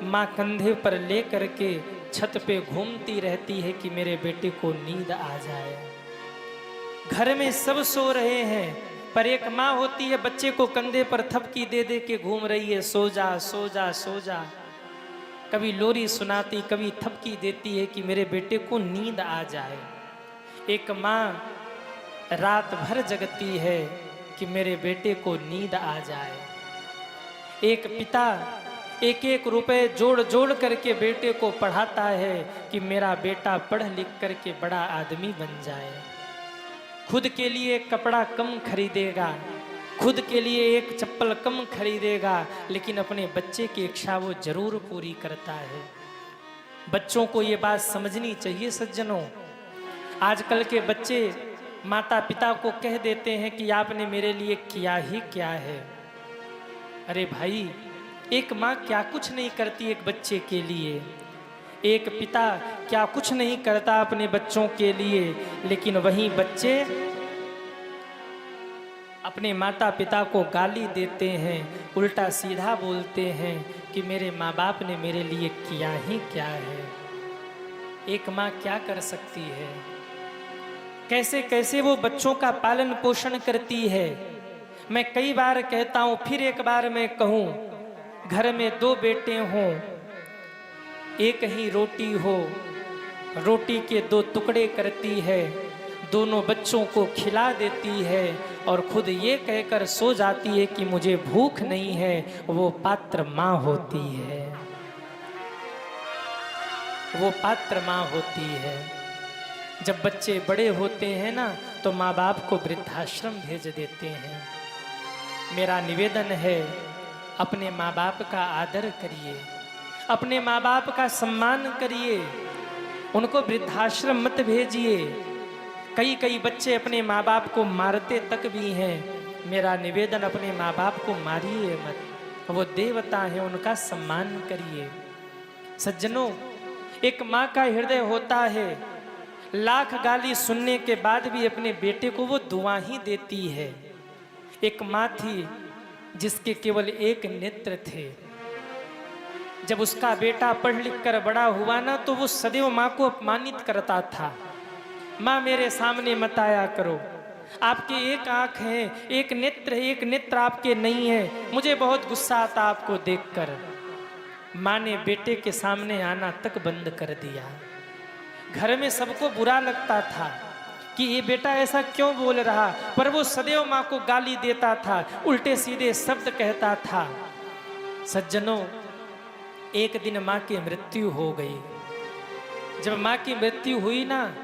माँ कंधे पर ले करके छत पे घूमती रहती है कि मेरे बेटे को नींद आ जाए। घर में सब सो रहे हैं, पर एक माँ होती है बच्चे को कंधे पर थपकी दे दे के घूम रही है, सो जा सो जा सो जा। कभी लोरी सुनाती, कभी थपकी देती है कि मेरे बेटे को नींद आ जाए। एक माँ रात भर जगती है कि मेरे बेटे को नींद आ जाए। एक पिता एक एक रुपए जोड़ जोड़ करके बेटे को पढ़ाता है कि मेरा बेटा पढ़ लिख करके बड़ा आदमी बन जाए। खुद के लिए कपड़ा कम खरीदेगा, खुद के लिए एक चप्पल कम खरीदेगा, लेकिन अपने बच्चे की इच्छा वो जरूर पूरी करता है। बच्चों को ये बात समझनी चाहिए सज्जनों। आजकल के बच्चे माता पिता को कह देते हैं कि आपने मेरे लिए किया ही क्या है। अरे भाई, एक माँ क्या कुछ नहीं करती एक बच्चे के लिए, एक पिता क्या कुछ नहीं करता अपने बच्चों के लिए, लेकिन वहीं बच्चे अपने माता पिता को गाली देते हैं, उल्टा सीधा बोलते हैं कि मेरे माँ बाप ने मेरे लिए किया ही क्या है। एक माँ क्या कर सकती है? कैसे कैसे वो बच्चों का पालन पोषण करती है। मैं कई बार कहता हूँ, फिर एक बार मैं कहूँ, घर में दो बेटे हों, एक ही रोटी हो, रोटी के दो टुकड़े करती है, दोनों बच्चों को खिला देती है और खुद ये कहकर सो जाती है कि मुझे भूख नहीं है, वो पात्र माँ होती है। वो पात्र माँ होती है। जब बच्चे बड़े होते हैं ना, तो माँ बाप को वृद्धाश्रम भेज देते हैं। मेरा निवेदन है, अपने माँ बाप का आदर करिए, अपने माँ बाप का सम्मान करिए, उनको वृद्धाश्रम मत भेजिए। कई कई बच्चे अपने माँ बाप को मारते तक भी हैं। मेरा निवेदन, अपने माँ बाप को मारिए मत, वो देवता है, उनका सम्मान करिए। सज्जनों, एक माँ का हृदय होता है, लाख गाली सुनने के बाद भी अपने बेटे को वो दुआ ही देती है। एक माँ थी जिसके केवल एक नेत्र थे। जब उसका बेटा पढ़ लिख कर बड़ा हुआ ना, तो वो सदैव माँ को अपमानित करता था। माँ मेरे सामने मत आया करो, आपके एक आँख है, एक नेत्र आपके नहीं है। मुझे बहुत गुस्सा आता आपको देखकर। माँ ने बेटे के सामने आना तक बंद कर दिया। घर में सबको बुरा लगता था कि ये बेटा ऐसा क्यों बोल रहा, पर वो सदैव माँ को गाली देता था, उल्टे सीधे शब्द कहता था। सज्जनों, एक दिन माँ की मृत्यु हो गई। जब माँ की मृत्यु हुई ना,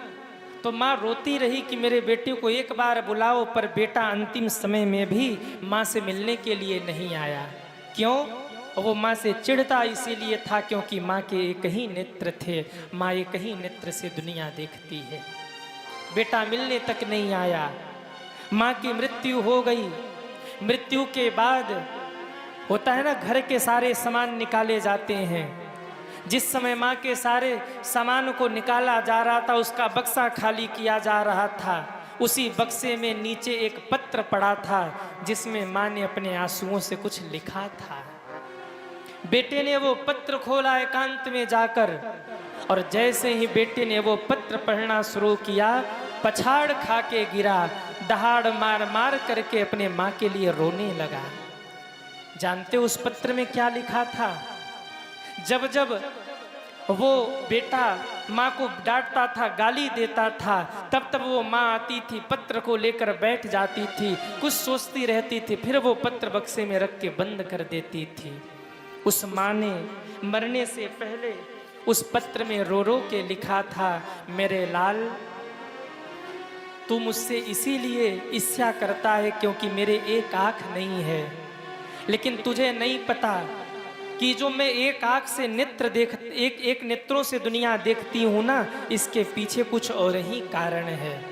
तो माँ रोती रही कि मेरे बेटे को एक बार बुलाओ, पर बेटा अंतिम समय में भी माँ से मिलने के लिए नहीं आया। क्यों? वो माँ से चिढ़ता इसीलिए था क्योंकि माँ के एक ही नेत्र थे। माँ एक ही नेत्र से दुनिया देखती है। बेटा मिलने तक नहीं आया। माँ की मृत्यु हो गई। मृत्यु के बाद होता है ना, घर के सारे सामान निकाले जाते हैं। जिस समय माँ के सारे सामान को निकाला जा रहा था, उसका बक्सा खाली किया जा रहा था, उसी बक्से में नीचे एक पत्र पड़ा था जिसमें माँ ने अपने आंसुओं से कुछ लिखा था। बेटे ने वो पत्र खोला एकांत में जाकर, और जैसे ही बेटे ने वो पत्र पढ़ना शुरू किया, पछाड़ खा के गिरा, दहाड़ मार मार करके अपने माँ के लिए रोने लगा। जानते उस पत्र में क्या लिखा था? जब जब वो बेटा माँ को डांटता था, गाली देता था, तब तब वो माँ आती थी, पत्र को लेकर बैठ जाती थी, कुछ सोचती रहती थी, फिर वो पत्र बक्से में रख के बंद कर देती थी। उस माँ ने मरने से पहले उस पत्र में रो रो के लिखा था, मेरे लाल, तू मुझसे इसीलिए ईर्ष्या करता है क्योंकि मेरे एक आँख नहीं है, लेकिन तुझे नहीं पता कि जो मैं एक आँख से एक नेत्रों से दुनिया देखती हूँ ना, इसके पीछे कुछ और ही कारण है।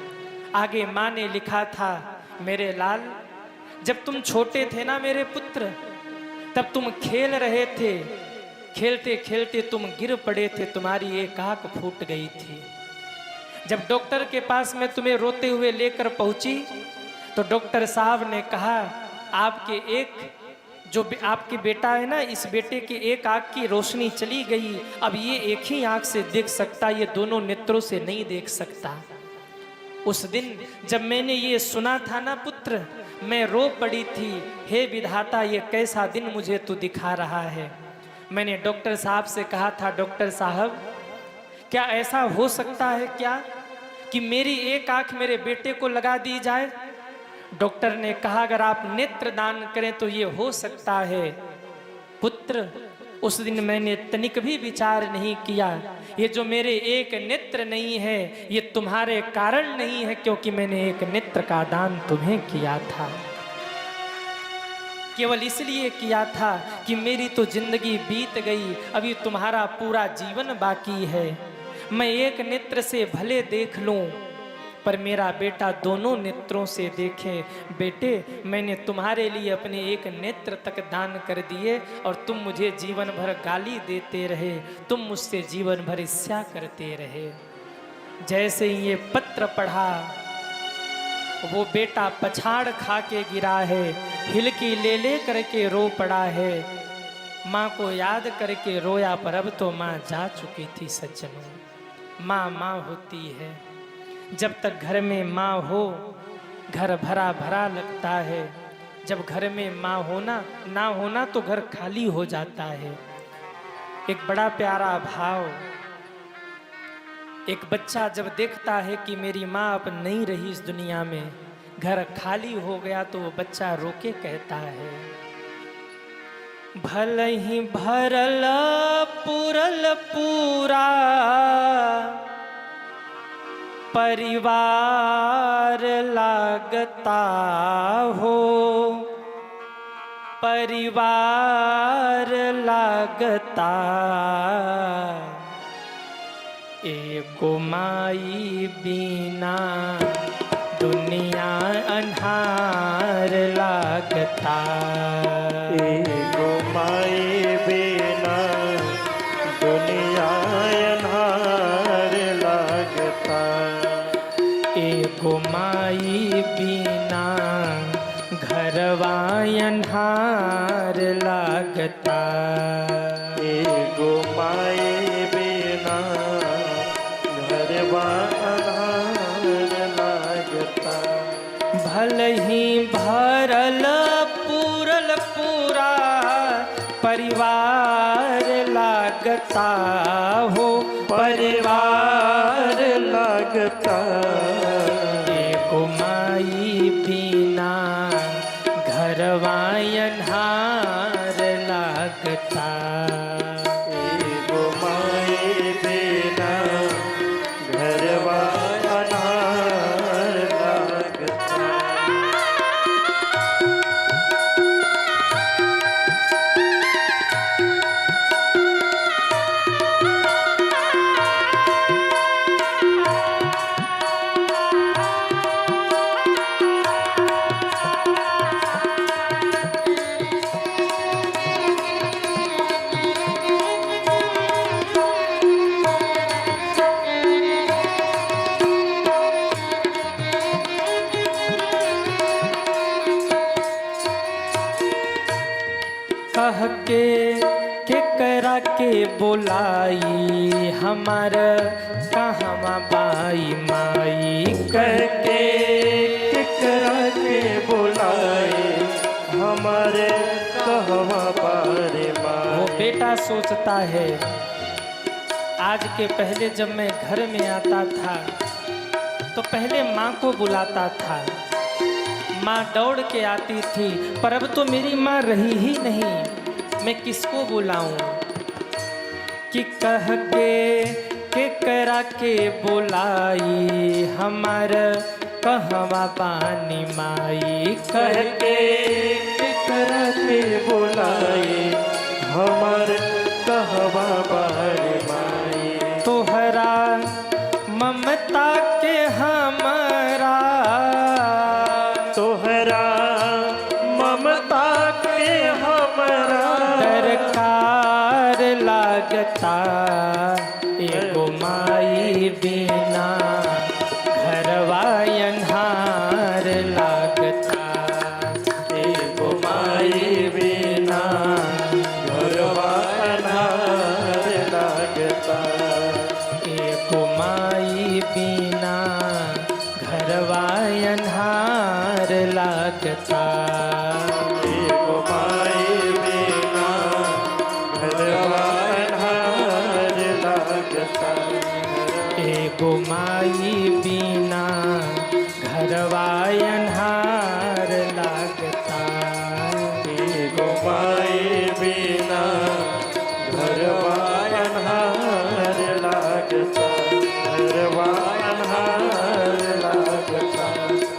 आगे माँ ने लिखा था, मेरे लाल, जब तुम छोटे थे ना मेरे पुत्र, तब तुम खेल रहे थे, खेलते खेलते तुम गिर पड़े थे, तुम्हारी एक आँख फूट गई थी। जब डॉक्टर के पास मैं तुम्हें रोते हुए लेकर पहुंची, तो डॉक्टर साहब ने कहा, आपके बेटा है ना, इस बेटे के एक आँख की रोशनी चली गई, अब ये एक ही आँख से देख सकता, ये दोनों नेत्रों से नहीं देख सकता। उस दिन जब मैंने ये सुना था ना पुत्र, मैं रो पड़ी थी, हे विधाता, ये कैसा दिन मुझे तू दिखा रहा है। मैंने डॉक्टर साहब से कहा था, डॉक्टर साहब, क्या ऐसा हो सकता है क्या कि मेरी एक आँख मेरे बेटे को लगा दी जाए? डॉक्टर ने कहा, अगर आप नेत्र दान करें तो ये हो सकता है। पुत्र, उस दिन मैंने तनिक भी विचार नहीं किया, ये जो मेरे एक नेत्र नहीं है, ये तुम्हारे कारण नहीं है, क्योंकि मैंने एक नेत्र का दान तुम्हें किया था। केवल इसलिए किया था कि मेरी तो जिंदगी बीत गई, अभी तुम्हारा पूरा जीवन बाकी है। मैं एक नेत्र से भले देख लूं, पर मेरा बेटा दोनों नेत्रों से देखे। बेटे, मैंने तुम्हारे लिए अपने एक नेत्र तक दान कर दिए, और तुम मुझे जीवन भर गाली देते रहे, तुम मुझसे जीवन भर ईर्ष्या करते रहे। जैसे ही ये पत्र पढ़ा, वो बेटा पछाड़ खा के गिरा है, हिलकी ले ले करके रो पड़ा है। माँ को याद करके रोया, पर अब तो माँ जा चुकी थी। सज्जनों, माँ माँ होती है। जब तक घर में माँ हो, घर भरा भरा लगता है। जब घर में माँ होना ना होना तो घर खाली हो जाता है। एक बड़ा प्यारा भाव, एक बच्चा जब देखता है कि मेरी माँ अब नहीं रही इस दुनिया में, घर खाली हो गया, तो वो बच्चा रोके कहता है, भले ही भरल पूरल पूरा परिवार लागता हो, परिवार लागता, एको माई बिना दुनिया अन्हार लागता। एको माई बिना दुनिया अन्हार लागता। एको माई बिना घरवा अन्हार लागता। एको माई बिना घरवा अन्हार लागता। पूरा परिवार लागता हो, परिवार लगता एक माई बिना घरवा अन्हार लागता। एगो माई बिना घरवा अनार लगता। कह के करा के बोलाई हमार कहवा बाई माई, कह के करा के बुलाए हमारे कहवा पारे वो माए। बेटा सोचता है। आज के पहले जब मैं घर में आता था तो पहले माँ को बुलाता था, माँ दौड़ के आती थी, पर अब तो मेरी माँ रही ही नहीं, मैं किसको बुलाऊं। कि कह के करा के बुलाई हमार कहवा पानी माई, कह के करा के बुलाए हमारे कहवा पारे माए। तोहरा ममता के हमारा, तोहरा ममता के हमरा दरकार लागता। एगो माई बिना घरवा अन्हार लागता। एगो माई बिना घरवा अनार लगता। एगो माई बिना घरवा अन्हार लागता। एगो माई बिना घरवा अनार लगता। एगो माई बिना घरवा अन्हार लागता। एगो माई बिना घरवा अनार लगता। घरवा अनार लगता।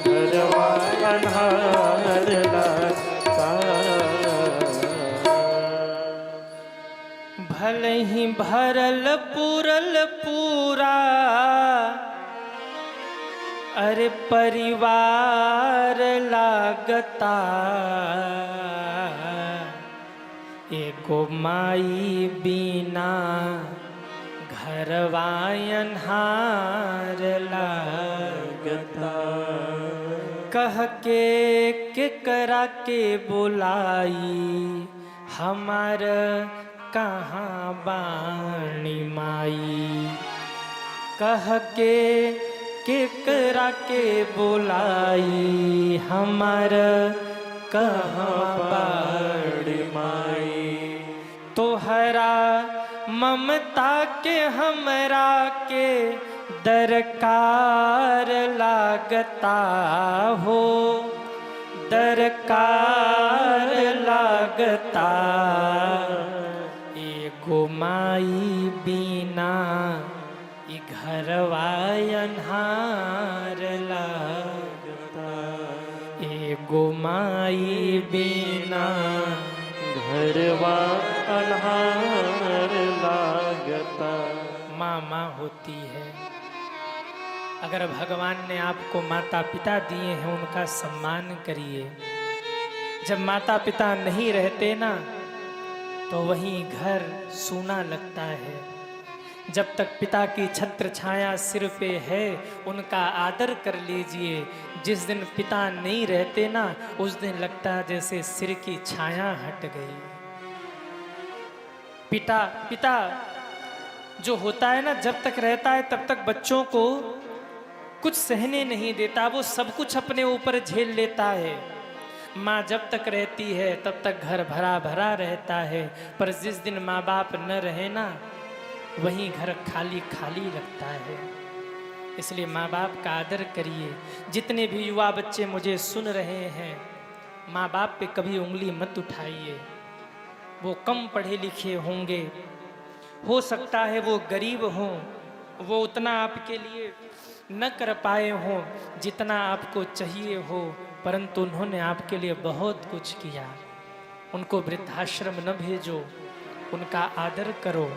घरवा अनार लगता। भले ही भरल पूरल पूरा अरे परिवार लागता। एगो माई बिना घरवा अन्हार लागता। कह के करा के बुलाई हमार कहाँ बाणी माई। कह के करा के बुलाई हमार कहाँ बाणी माई। तोहरा ममता के हमरा के दरकार लागता हो, दरकार लागता। एगो माई बिना ई घरवा अन्हार लागता। एगो माई बिना घरवा अनार लागता। माँ माँ होती है। अगर भगवान ने आपको माता पिता दिए हैं उनका सम्मान करिए। जब माता पिता नहीं रहते ना तो वहीं घर सूना लगता है। जब तक पिता की छत्र छाया सिर पे है उनका आदर कर लीजिए। जिस दिन पिता नहीं रहते ना उस दिन लगता है जैसे सिर की छाया हट गई। पिता जो होता है ना जब तक रहता है तब तक बच्चों को कुछ सहने नहीं देता, वो सब कुछ अपने ऊपर झेल लेता है। माँ जब तक रहती है तब तक घर भरा भरा रहता है, पर जिस दिन माँ बाप न रहे ना, वहीं घर खाली खाली लगता है। इसलिए माँ बाप का आदर करिए। जितने भी युवा बच्चे मुझे सुन रहे हैं, माँ बाप पे कभी उंगली मत उठाइए। वो कम पढ़े लिखे होंगे, हो सकता है वो गरीब हों, वो उतना आपके लिए न कर पाए हों जितना आपको चाहिए हो, परंतु उन्होंने आपके लिए बहुत कुछ किया। उनको वृद्धाश्रम न भेजो, उनका आदर करो।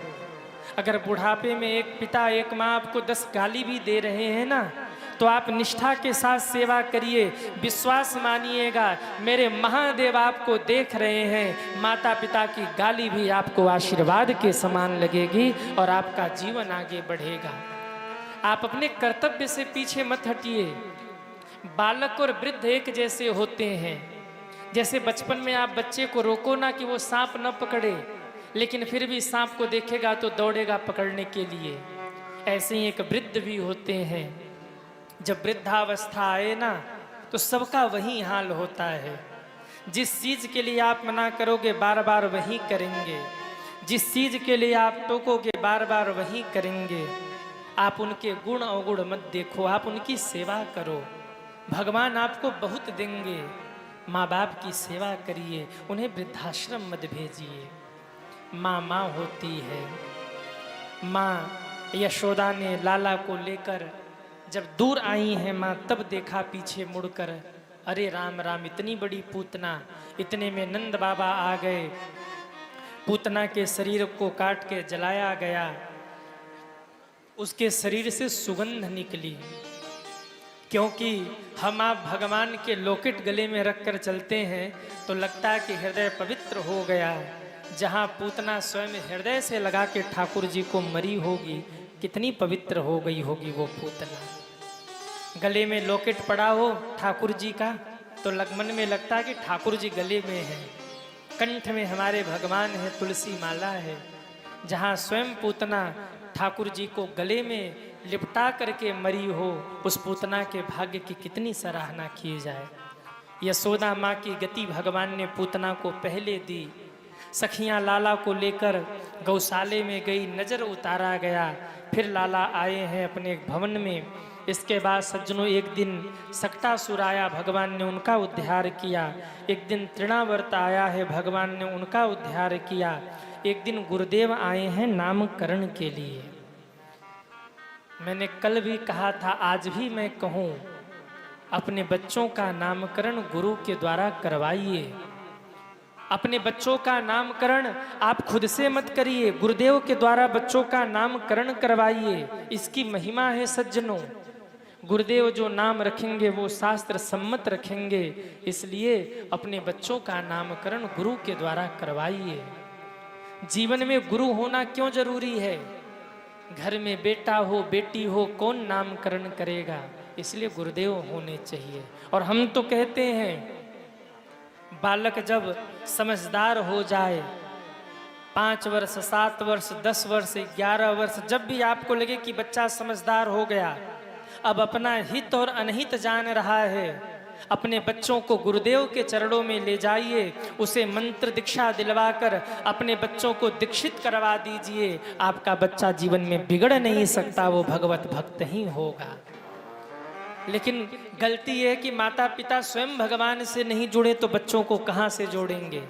अगर बुढ़ापे में एक पिता एक माँ आपको 10 गाली भी दे रहे हैं ना, तो आप निष्ठा के साथ सेवा करिए। विश्वास मानिएगा, मेरे महादेव आपको देख रहे हैं। माता पिता की गाली भी आपको आशीर्वाद के समान लगेगी और आपका जीवन आगे बढ़ेगा। आप अपने कर्तव्य से पीछे मत हटिए। बालक और वृद्ध एक जैसे होते हैं। जैसे बचपन में आप बच्चे को रोको ना कि वो सांप न पकड़े, लेकिन फिर भी सांप को देखेगा तो दौड़ेगा पकड़ने के लिए। ऐसे ही एक वृद्ध भी होते हैं। जब वृद्धावस्था आए ना, तो सबका वही हाल होता है। जिस चीज के लिए आप मना करोगे बार बार वही करेंगे, जिस चीज के लिए आप टोकोगे बार बार वही करेंगे। आप उनके गुण अवगुण मत देखो, आप उनकी सेवा करो। भगवान आपको बहुत देंगे। माँ बाप की सेवा करिए, उन्हें वृद्धाश्रम मत भेजिए। माँ माँ होती है। माँ यशोदा ने लाला को लेकर जब दूर आई है माँ, तब देखा पीछे मुड़कर, अरे राम राम, इतनी बड़ी पूतना। इतने में नंद बाबा आ गए। पूतना के शरीर को काट के जलाया गया। उसके शरीर से सुगंध निकली, क्योंकि हम आप भगवान के लॉकेट गले में रखकर चलते हैं तो लगता है कि हृदय पवित्र हो गया। जहाँ पूतना स्वयं हृदय से लगा के ठाकुर जी को मरी होगी, कितनी पवित्र हो गई होगी वो पूतना। गले में लॉकेट पड़ा हो ठाकुर जी का, तो मन में लगता है कि ठाकुर जी गले में है। कंठ में हमारे भगवान है, तुलसी माला है। जहाँ स्वयं पूतना ठाकुर जी को गले में लिपटा करके मरी हो, उस पूतना के भाग्य की कितनी सराहना की जाए। यशोदा माँ की गति भगवान ने पूतना को पहले दी। सखियाँ लाला को लेकर गौशाले में गई, नजर उतारा गया। फिर लाला आए हैं अपने भवन में। इसके बाद सज्जनों, एक दिन सक्टासुर आया, भगवान ने उनका उद्धार किया। एक दिन तृणावर्त आया है, भगवान ने उनका उद्धार किया। एक दिन गुरुदेव आए हैं नामकरण के लिए। मैंने कल भी कहा था, आज भी मैं कहूँ, अपने बच्चों का नामकरण गुरु के द्वारा करवाइए। अपने बच्चों का नामकरण आप खुद से मत करिए, गुरुदेव के द्वारा बच्चों का नामकरण करवाइए। इसकी महिमा है सज्जनों। गुरुदेव जो नाम रखेंगे वो शास्त्र सम्मत रखेंगे, इसलिए अपने बच्चों का नामकरण गुरु के द्वारा करवाइए। जीवन में गुरु होना क्यों जरूरी है? घर में बेटा हो बेटी हो, कौन नामकरण करेगा? इसलिए गुरुदेव होने चाहिए। और हम तो कहते हैं, बालक जब समझदार हो जाए, 5 वर्ष 7 वर्ष 10 वर्ष 11 वर्ष, जब भी आपको लगे कि बच्चा समझदार हो गया, अब अपना हित और अनहित जान रहा है, अपने बच्चों को गुरुदेव के चरणों में ले जाइए। उसे मंत्र दीक्षा दिलवाकर अपने बच्चों को दीक्षित करवा दीजिए। आपका बच्चा जीवन में बिगड़ नहीं सकता, वो भगवत भक्त ही होगा। लेकिन गलती यह है कि माता पिता स्वयं भगवान से नहीं जुड़े तो बच्चों को कहाँ से जोड़ेंगे।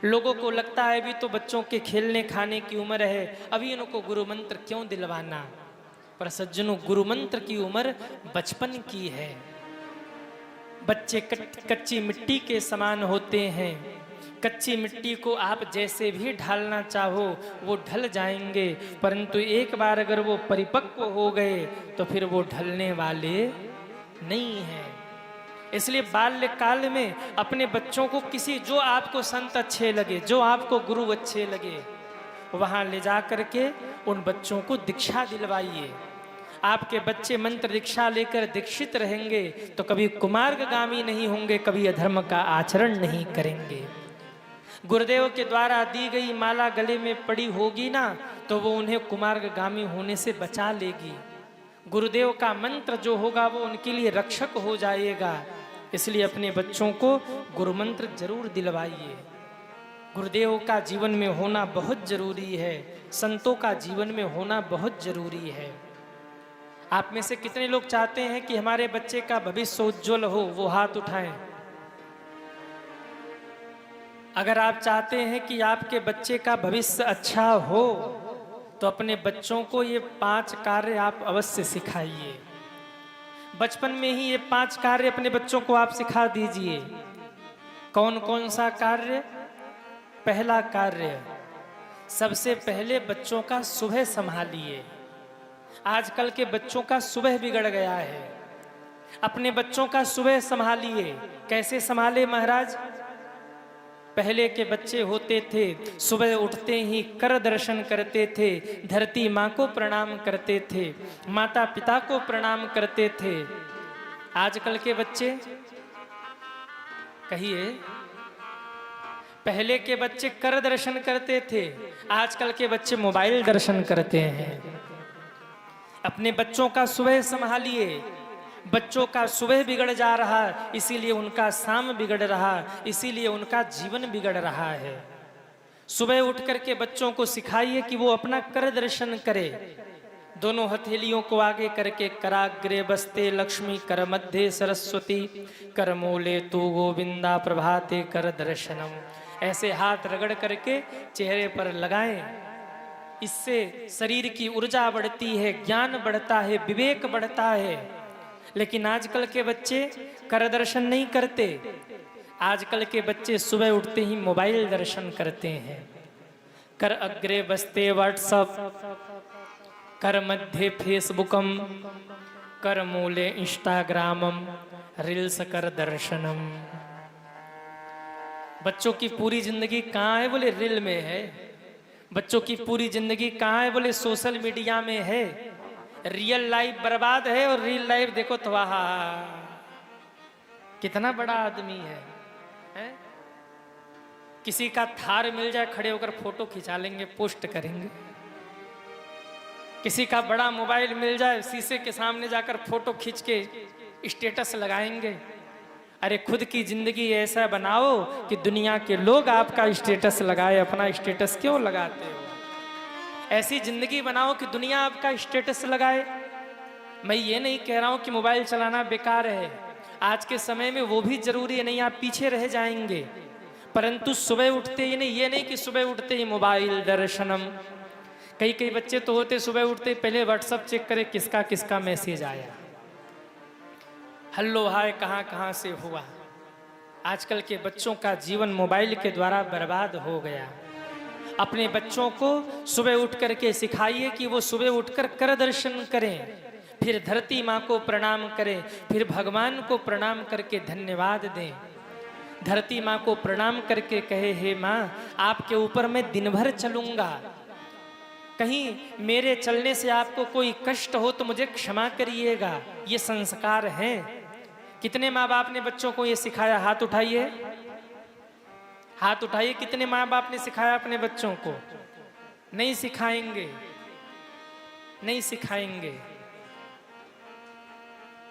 लोगों को लगता है अभी तो बच्चों के खेलने खाने की उम्र है, अभी इनको गुरु मंत्र क्यों दिलवाना। पर सज्जनों, गुरु मंत्र की उम्र बचपन की है। बच्चे कच्ची मिट्टी के समान होते हैं। कच्ची मिट्टी को आप जैसे भी ढालना चाहो वो ढल जाएंगे, परंतु एक बार अगर वो परिपक्व हो गए तो फिर वो ढलने वाले नहीं है। इसलिए बाल्यकाल में अपने बच्चों को किसी, जो आपको संत अच्छे लगे, जो आपको गुरु अच्छे लगे, वहां ले जा करके उन बच्चों को दीक्षा दिलवाइए। आपके बच्चे मंत्र दीक्षा लेकर दीक्षित रहेंगे तो कभी कुमार्गगामी नहीं होंगे, कभी अधर्म का आचरण नहीं करेंगे। गुरुदेव के द्वारा दी गई माला गले में पड़ी होगी ना, तो वो उन्हें कुमार्गगामी होने से बचा लेगी। गुरुदेव का मंत्र जो होगा वो उनके लिए रक्षक हो जाएगा। इसलिए अपने बच्चों को गुरु मंत्र जरूर दिलवाइए। गुरुदेव का जीवन में होना बहुत जरूरी है, संतों का जीवन में होना बहुत जरूरी है। आप में से कितने लोग चाहते हैं कि हमारे बच्चे का भविष्य उज्जवल हो? वो हाथ उठाएं। अगर आप चाहते हैं कि आपके बच्चे का भविष्य अच्छा हो तो अपने बच्चों को ये 5 कार्य आप अवश्य सिखाइए। बचपन में ही ये 5 कार्य अपने बच्चों को आप सिखा दीजिए। कौन कौन सा कार्य? पहला कार्य, सबसे पहले बच्चों का सुबह संभालिए। आजकल के बच्चों का सुबह बिगड़ गया है। अपने बच्चों का सुबह संभालिए। कैसे संभाले महाराज? पहले के बच्चे होते थे, सुबह उठते ही कर दर्शन करते थे, धरती माँ को प्रणाम करते थे, माता पिता को प्रणाम करते थे। आजकल के बच्चे, कहिए, पहले के बच्चे कर दर्शन करते थे, आजकल के बच्चे मोबाइल दर्शन करते हैं। अपने बच्चों का सुबह संभालिए। बच्चों का सुबह बिगड़ जा रहा, इसीलिए उनका शाम बिगड़ रहा, इसीलिए उनका जीवन बिगड़ रहा है। सुबह उठ करके बच्चों को सिखाइए कि वो अपना कर दर्शन करे। दोनों हथेलियों को आगे करके, कराग्रे बस्ते लक्ष्मी, कर मध्य सरस्वती, कर मूले तू गोविंदा, प्रभाते कर दर्शनम। ऐसे हाथ रगड़ करके चेहरे पर लगाएं। इससे शरीर की ऊर्जा बढ़ती है, ज्ञान बढ़ता है, विवेक बढ़ता है। लेकिन आजकल के बच्चे कर दर्शन नहीं करते। आजकल के बच्चे सुबह उठते ही मोबाइल दर्शन करते हैं। कर अग्रे बस्ते व्हाट्सअप, कर मध्य फेसबुकम, कर मूले इंस्टाग्रामम, रील्स कर दर्शनम। बच्चों की पूरी जिंदगी कहाँ है? बोले रील में है। बच्चों की पूरी जिंदगी कहाँ है? बोले सोशल मीडिया में है। रियल लाइफ बर्बाद है और रियल लाइफ देखो तो वाह, कितना बड़ा आदमी है? किसी का थार मिल जाए, खड़े होकर फोटो खिंचा लेंगे, पोस्ट करेंगे। किसी का बड़ा मोबाइल मिल जाए, शीशे के सामने जाकर फोटो खींच के स्टेटस लगाएंगे। अरे खुद की जिंदगी ऐसा बनाओ कि दुनिया के लोग आपका स्टेटस लगाए। अपना स्टेटस क्यों लगाते हो? ऐसी जिंदगी बनाओ कि दुनिया आपका स्टेटस लगाए। मैं ये नहीं कह रहा हूं कि मोबाइल चलाना बेकार है। आज के समय में वो भी जरूरी है, नहीं आप पीछे रह जाएंगे। परंतु सुबह उठते ही नहीं, ये नहीं कि सुबह उठते ही मोबाइल दर्शनम। कई कई बच्चे तो होते सुबह उठते पहले व्हाट्सअप चेक करे किसका किसका मैसेज आया, हल्लो हाय कहाँ कहाँ से हुआ। आजकल के बच्चों का जीवन मोबाइल के द्वारा बर्बाद हो गया। अपने बच्चों को सुबह उठ करके सिखाइए कि वो सुबह उठकर कर दर्शन करें, फिर धरती माँ को प्रणाम करें, फिर भगवान को प्रणाम करके धन्यवाद दें। धरती माँ को प्रणाम करके कहे, हे माँ आपके ऊपर मैं दिन भर चलूंगा, कहीं मेरे चलने से आपको कोई कष्ट हो तो मुझे क्षमा करिएगा। ये संस्कार हैं। कितने माँ बाप ने बच्चों को ये सिखाया? हाथ उठाइए, हाथ उठाइए। कितने माँ बाप ने सिखाया अपने बच्चों को? नहीं सिखाएंगे, नहीं सिखाएंगे।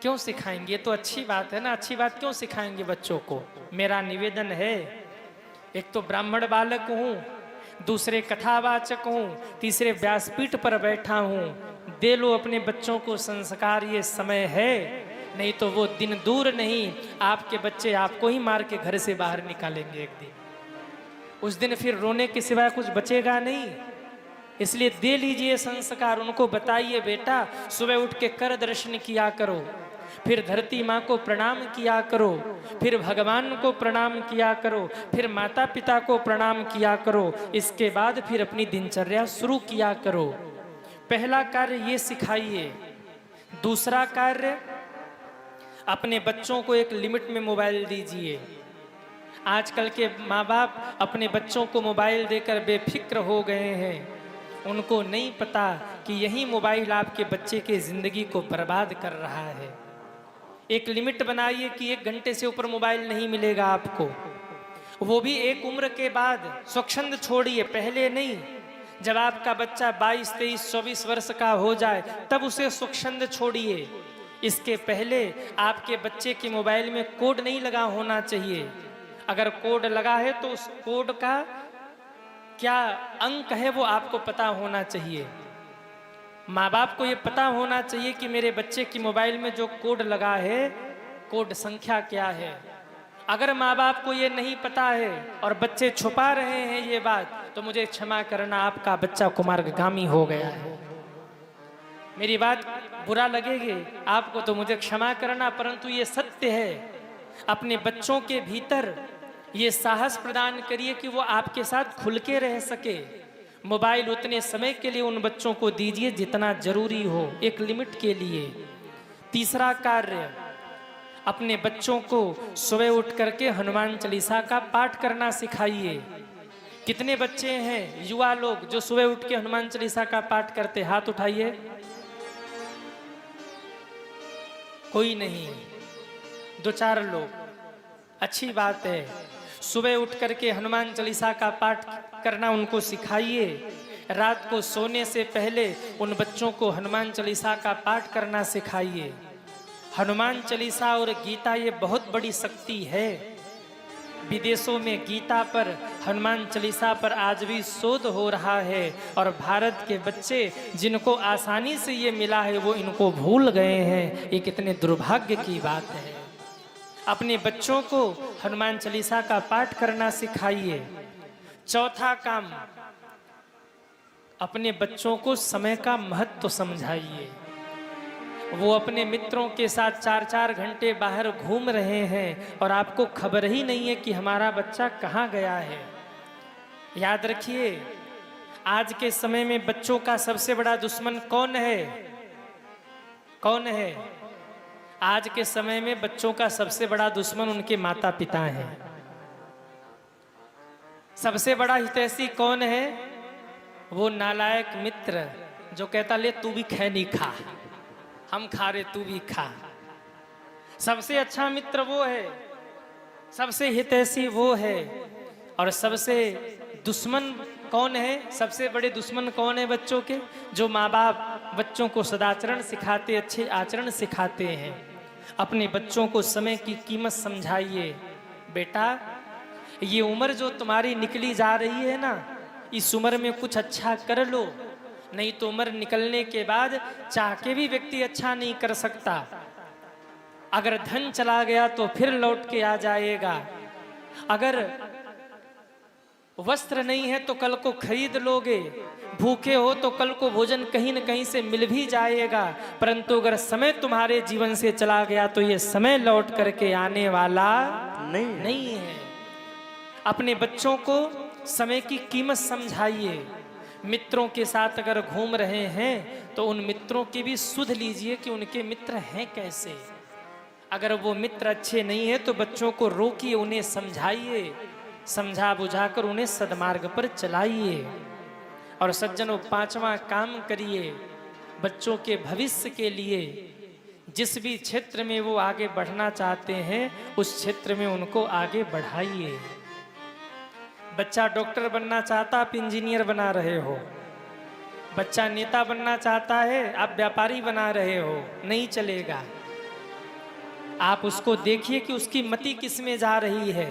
क्यों सिखाएंगे? ये तो अच्छी बात है ना। अच्छी बात क्यों सिखाएंगे बच्चों को? मेरा निवेदन है, एक तो ब्राह्मण बालक हूँ, दूसरे कथावाचक हूँ, तीसरे व्यासपीठ पर बैठा हूँ। दे लो अपने बच्चों को संस्कार, ये समय है। नहीं तो वो दिन दूर नहीं, आपके बच्चे आपको ही मार के घर से बाहर निकालेंगे एक दिन। उस दिन फिर रोने के सिवाय कुछ बचेगा नहीं। इसलिए दे लीजिए संस्कार, उनको बताइए बेटा सुबह उठ के कर दर्शन किया करो, फिर धरती माँ को प्रणाम किया करो, फिर भगवान को प्रणाम किया करो, फिर माता पिता को प्रणाम किया करो। इसके बाद फिर अपनी दिनचर्या शुरू किया करो। पहला कार्य ये सिखाइए। दूसरा कार्य, अपने बच्चों को एक लिमिट में मोबाइल दीजिए। आजकल के माँ बाप अपने बच्चों को मोबाइल देकर बेफिक्र हो गए हैं। उनको नहीं पता कि यही मोबाइल आपके बच्चे के जिंदगी को बर्बाद कर रहा है। एक लिमिट बनाइए कि 1 घंटे से ऊपर मोबाइल नहीं मिलेगा आपको, वो भी एक उम्र के बाद। स्वच्छंद छोड़िए, पहले नहीं। जब आपका बच्चा 22, 23, 24 वर्ष का हो जाए तब उसे स्वच्छंद छोड़िए। इसके पहले आपके बच्चे के मोबाइल में कोड नहीं लगा होना चाहिए। अगर कोड लगा है तो उस कोड का क्या अंक है वो आपको पता होना चाहिए। माँ बाप को ये पता होना चाहिए कि मेरे बच्चे की मोबाइल में जो कोड लगा है, कोड संख्या क्या है। अगर माँ बाप को ये नहीं पता है और बच्चे छुपा रहे हैं ये बात, तो मुझे क्षमा करना, आपका बच्चा कुमार्गामी हो गया है। मेरी बात बुरा लगेगी आपको तो मुझे क्षमा करना, परंतु ये सत्य है। अपने बच्चों के भीतर ये साहस प्रदान करिए कि वो आपके साथ खुल के रह सके। मोबाइल उतने समय के लिए उन बच्चों को दीजिए जितना जरूरी हो, एक लिमिट के लिए। तीसरा कार्य, अपने बच्चों को सुबह उठ करके हनुमान चालीसा का पाठ करना सिखाइए। कितने बच्चे हैं युवा लोग जो सुबह उठ के हनुमान चालीसा का पाठ करते? हाथ उठाइए। कोई नहीं, 2-4 लोग। अच्छी बात है, सुबह उठ करके हनुमान चालीसा का पाठ करना उनको सिखाइए। रात को सोने से पहले उन बच्चों को हनुमान चालीसा का पाठ करना सिखाइए। हनुमान चालीसा और गीता ये बहुत बड़ी शक्ति है। विदेशों में गीता पर, हनुमान चालीसा पर आज भी शोध हो रहा है और भारत के बच्चे जिनको आसानी से ये मिला है वो इनको भूल गए हैं। ये कितने दुर्भाग्य की बात है। अपने बच्चों को हनुमान चालीसा का पाठ करना सिखाइए। चौथा काम, अपने बच्चों को समय का महत्व समझाइए। वो अपने मित्रों के साथ 4-4 घंटे बाहर घूम रहे हैं और आपको खबर ही नहीं है कि हमारा बच्चा कहाँ गया है। याद रखिए, आज के समय में बच्चों का सबसे बड़ा दुश्मन कौन है? कौन है? आज के समय में बच्चों का सबसे बड़ा दुश्मन उनके माता पिता हैं। सबसे बड़ा हितैषी कौन है? वो नालायक मित्र जो कहता ले तू भी खैनी खा, हम खा रहे तू भी खा। सबसे अच्छा मित्र वो है, सबसे हितैषी वो है। और सबसे दुश्मन कौन है? सबसे बड़े दुश्मन कौन है बच्चों के? जो माँ बाप बच्चों को सदाचरण सिखाते, अच्छे आचरण सिखाते हैं। अपने बच्चों को समय की कीमत समझाइए। बेटा, ये उम्र जो तुम्हारी निकली जा रही है ना, इस उम्र में कुछ अच्छा कर लो, नहीं तो उम्र निकलने के बाद चाह के भी व्यक्ति अच्छा नहीं कर सकता। अगर धन चला गया तो फिर लौट के आ जाएगा। अगर वस्त्र नहीं है तो कल को खरीद लोगे, भूखे हो तो कल को भोजन कहीं न कहीं से मिल भी जाएगा। परंतु अगर समय तुम्हारे जीवन से चला गया तो ये समय लौट करके आने वाला नहीं है। अपने बच्चों को समय की कीमत समझाइए। मित्रों के साथ अगर घूम रहे हैं तो उन मित्रों की भी सुध लीजिए कि उनके मित्र हैं कैसे। अगर वो मित्र अच्छे नहीं है तो बच्चों को रोकिए, उन्हें समझाइए, समझा बुझाकर उन्हें सद्मार्ग पर चलाइए। और सज्जनों, 5वां काम करिए, बच्चों के भविष्य के लिए जिस भी क्षेत्र में वो आगे बढ़ना चाहते हैं उस क्षेत्र में उनको आगे बढ़ाइए। बच्चा डॉक्टर बनना चाहता, आप इंजीनियर बना रहे हो। बच्चा नेता बनना चाहता है, आप व्यापारी बना रहे हो, नहीं चलेगा। आप उसको देखिए कि उसकी मति किस में जा रही है।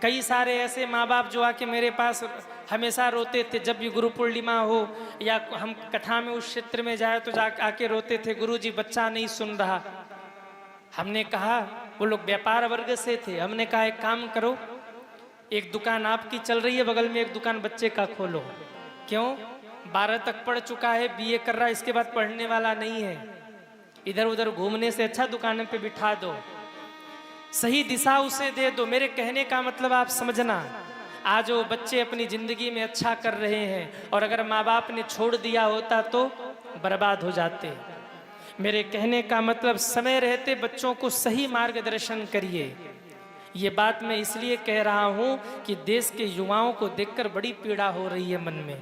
कई सारे ऐसे माँ बाप जो आके मेरे पास हमेशा रोते थे, जब भी गुरु पूर्णिमा हो या हम कथा में उस क्षेत्र में जाए तो जा आके रोते थे, गुरुजी बच्चा नहीं सुन रहा। हमने कहा, वो लोग व्यापार वर्ग से थे, हमने कहा एक काम करो, एक दुकान आपकी चल रही है, बगल में एक दुकान बच्चे का खोलो। क्यों? 12 तक पढ़ चुका है, BA कर रहा है, इसके बाद पढ़ने वाला नहीं है। इधर उधर घूमने से अच्छा दुकान पे बिठा दो, सही दिशा उसे दे दो। मेरे कहने का मतलब आप समझना। आज वो बच्चे अपनी जिंदगी में अच्छा कर रहे हैं और अगर माँ बाप ने छोड़ दिया होता तो बर्बाद हो जाते। मेरे कहने का मतलब, समय रहते बच्चों को सही मार्गदर्शन करिए। ये बात मैं इसलिए कह रहा हूँ कि देश के युवाओं को देखकर बड़ी पीड़ा हो रही है मन में।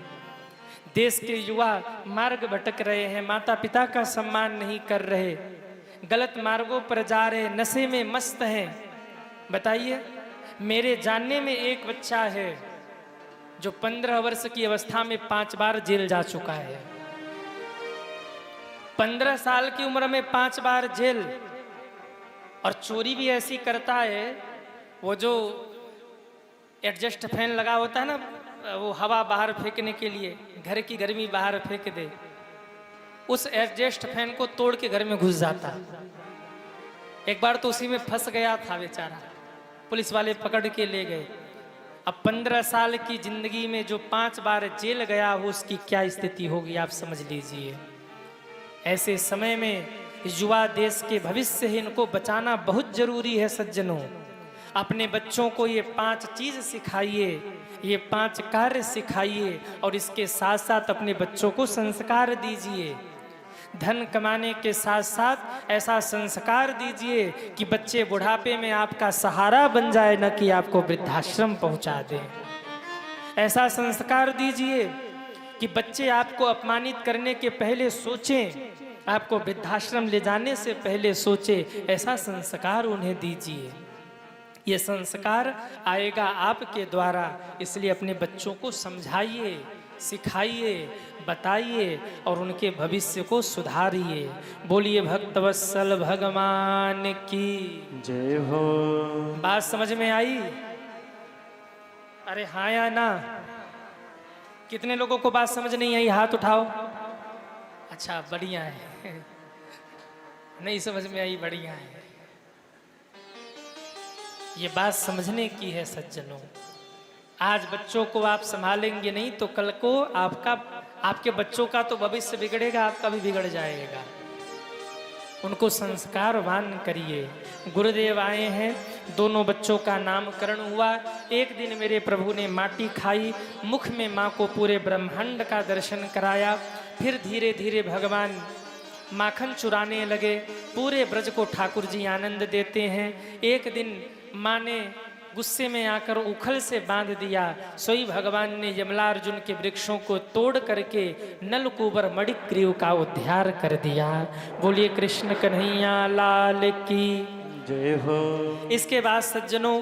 देश के युवा मार्ग भटक रहे हैं, माता पिता का सम्मान नहीं कर रहे, गलत मार्गों पर जा रहे, नशे में मस्त हैं। बताइए, मेरे जानने में एक बच्चा है जो 15 वर्ष की अवस्था में 5 बार जेल जा चुका है। 15 साल की उम्र में 5 बार जेल, और चोरी भी ऐसी करता है, वो जो एडजस्ट फैन लगा होता है ना, वो हवा बाहर फेंकने के लिए, घर की गर्मी बाहर फेंक दे, उस एडजस्ट फैन को तोड़ के घर में घुस जाता। एक बार तो उसी में फंस गया था बेचारा, पुलिस वाले पकड़ के ले गए। अब 15 साल की जिंदगी में जो 5 बार जेल गया हो, उसकी क्या स्थिति होगी आप समझ लीजिए। ऐसे समय में युवा देश के भविष्य है, इनको बचाना बहुत जरूरी है सज्जनों। अपने बच्चों को ये 5 चीज सिखाइए, ये 5 कार्य सिखाइए, और इसके साथ साथ अपने बच्चों को संस्कार दीजिए। धन कमाने के साथ साथ ऐसा संस्कार दीजिए कि बच्चे बुढ़ापे में आपका सहारा बन जाए, न कि आपको वृद्धाश्रम पहुंचा दें। ऐसा संस्कार दीजिए कि बच्चे आपको अपमानित करने के पहले सोचें, आपको वृद्धाश्रम ले जाने से पहले सोचे। ऐसा संस्कार उन्हें दीजिए। ये संस्कार आएगा आपके द्वारा, इसलिए अपने बच्चों को समझाइए, सिखाइए, बताइए और उनके भविष्य को सुधारिए। बोलिए भक्तवत्सल भगवान की जय हो। बात समझ में आई? अरे हाँ या ना? कितने लोगों को बात समझ नहीं आई? हाथ उठाओ। अच्छा, बढ़िया है। नहीं समझ में आई? बढ़िया है। ये बात समझने की है सज्जनों। आज बच्चों को आप संभालेंगे नहीं तो कल को आपके बच्चों का तो भविष्य बिगड़ेगा, आपका भी बिगड़ जाएगा। उनको संस्कारवान करिए। गुरुदेव आए हैं, दोनों बच्चों का नामकरण हुआ। एक दिन मेरे प्रभु ने माटी खाई, मुख में माँ को पूरे ब्रह्मांड का दर्शन कराया। फिर धीरे धीरे भगवान माखन चुराने लगे। पूरे ब्रज को ठाकुर जी आनंद देते हैं। एक दिन माँ ने गुस्से में आकर उखल से बांध दिया। सोई भगवान ने यमलार्जुन के वृक्षों को तोड़ करके नलकूबर मणिग्रीव का उद्धार कर दिया। बोलिए कृष्ण कन्हैया लाल की जय हो। इसके बाद सज्जनों,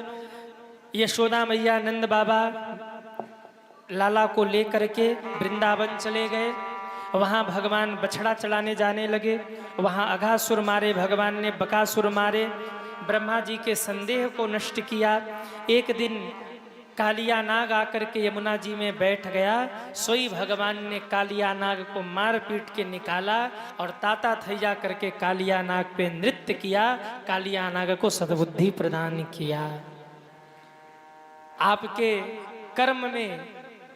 यशोदा मैया नंद बाबा लाला को लेकर के वृंदावन चले गए। वहाँ भगवान बछड़ा चलाने जाने लगे। वहाँ अघासुर मारे भगवान ने, बकासुर मारे। ब्रह्मा जी के संदेह को नष्ट किया। एक दिन कालिया नाग आकर के यमुना जी में बैठ गया। सोई भगवान ने कालिया नाग को मार पीट के निकाला और ताता थैया करके कालिया नाग पे नृत्य किया। कालिया नाग को सद्बुद्धि प्रदान किया। आपके कर्म में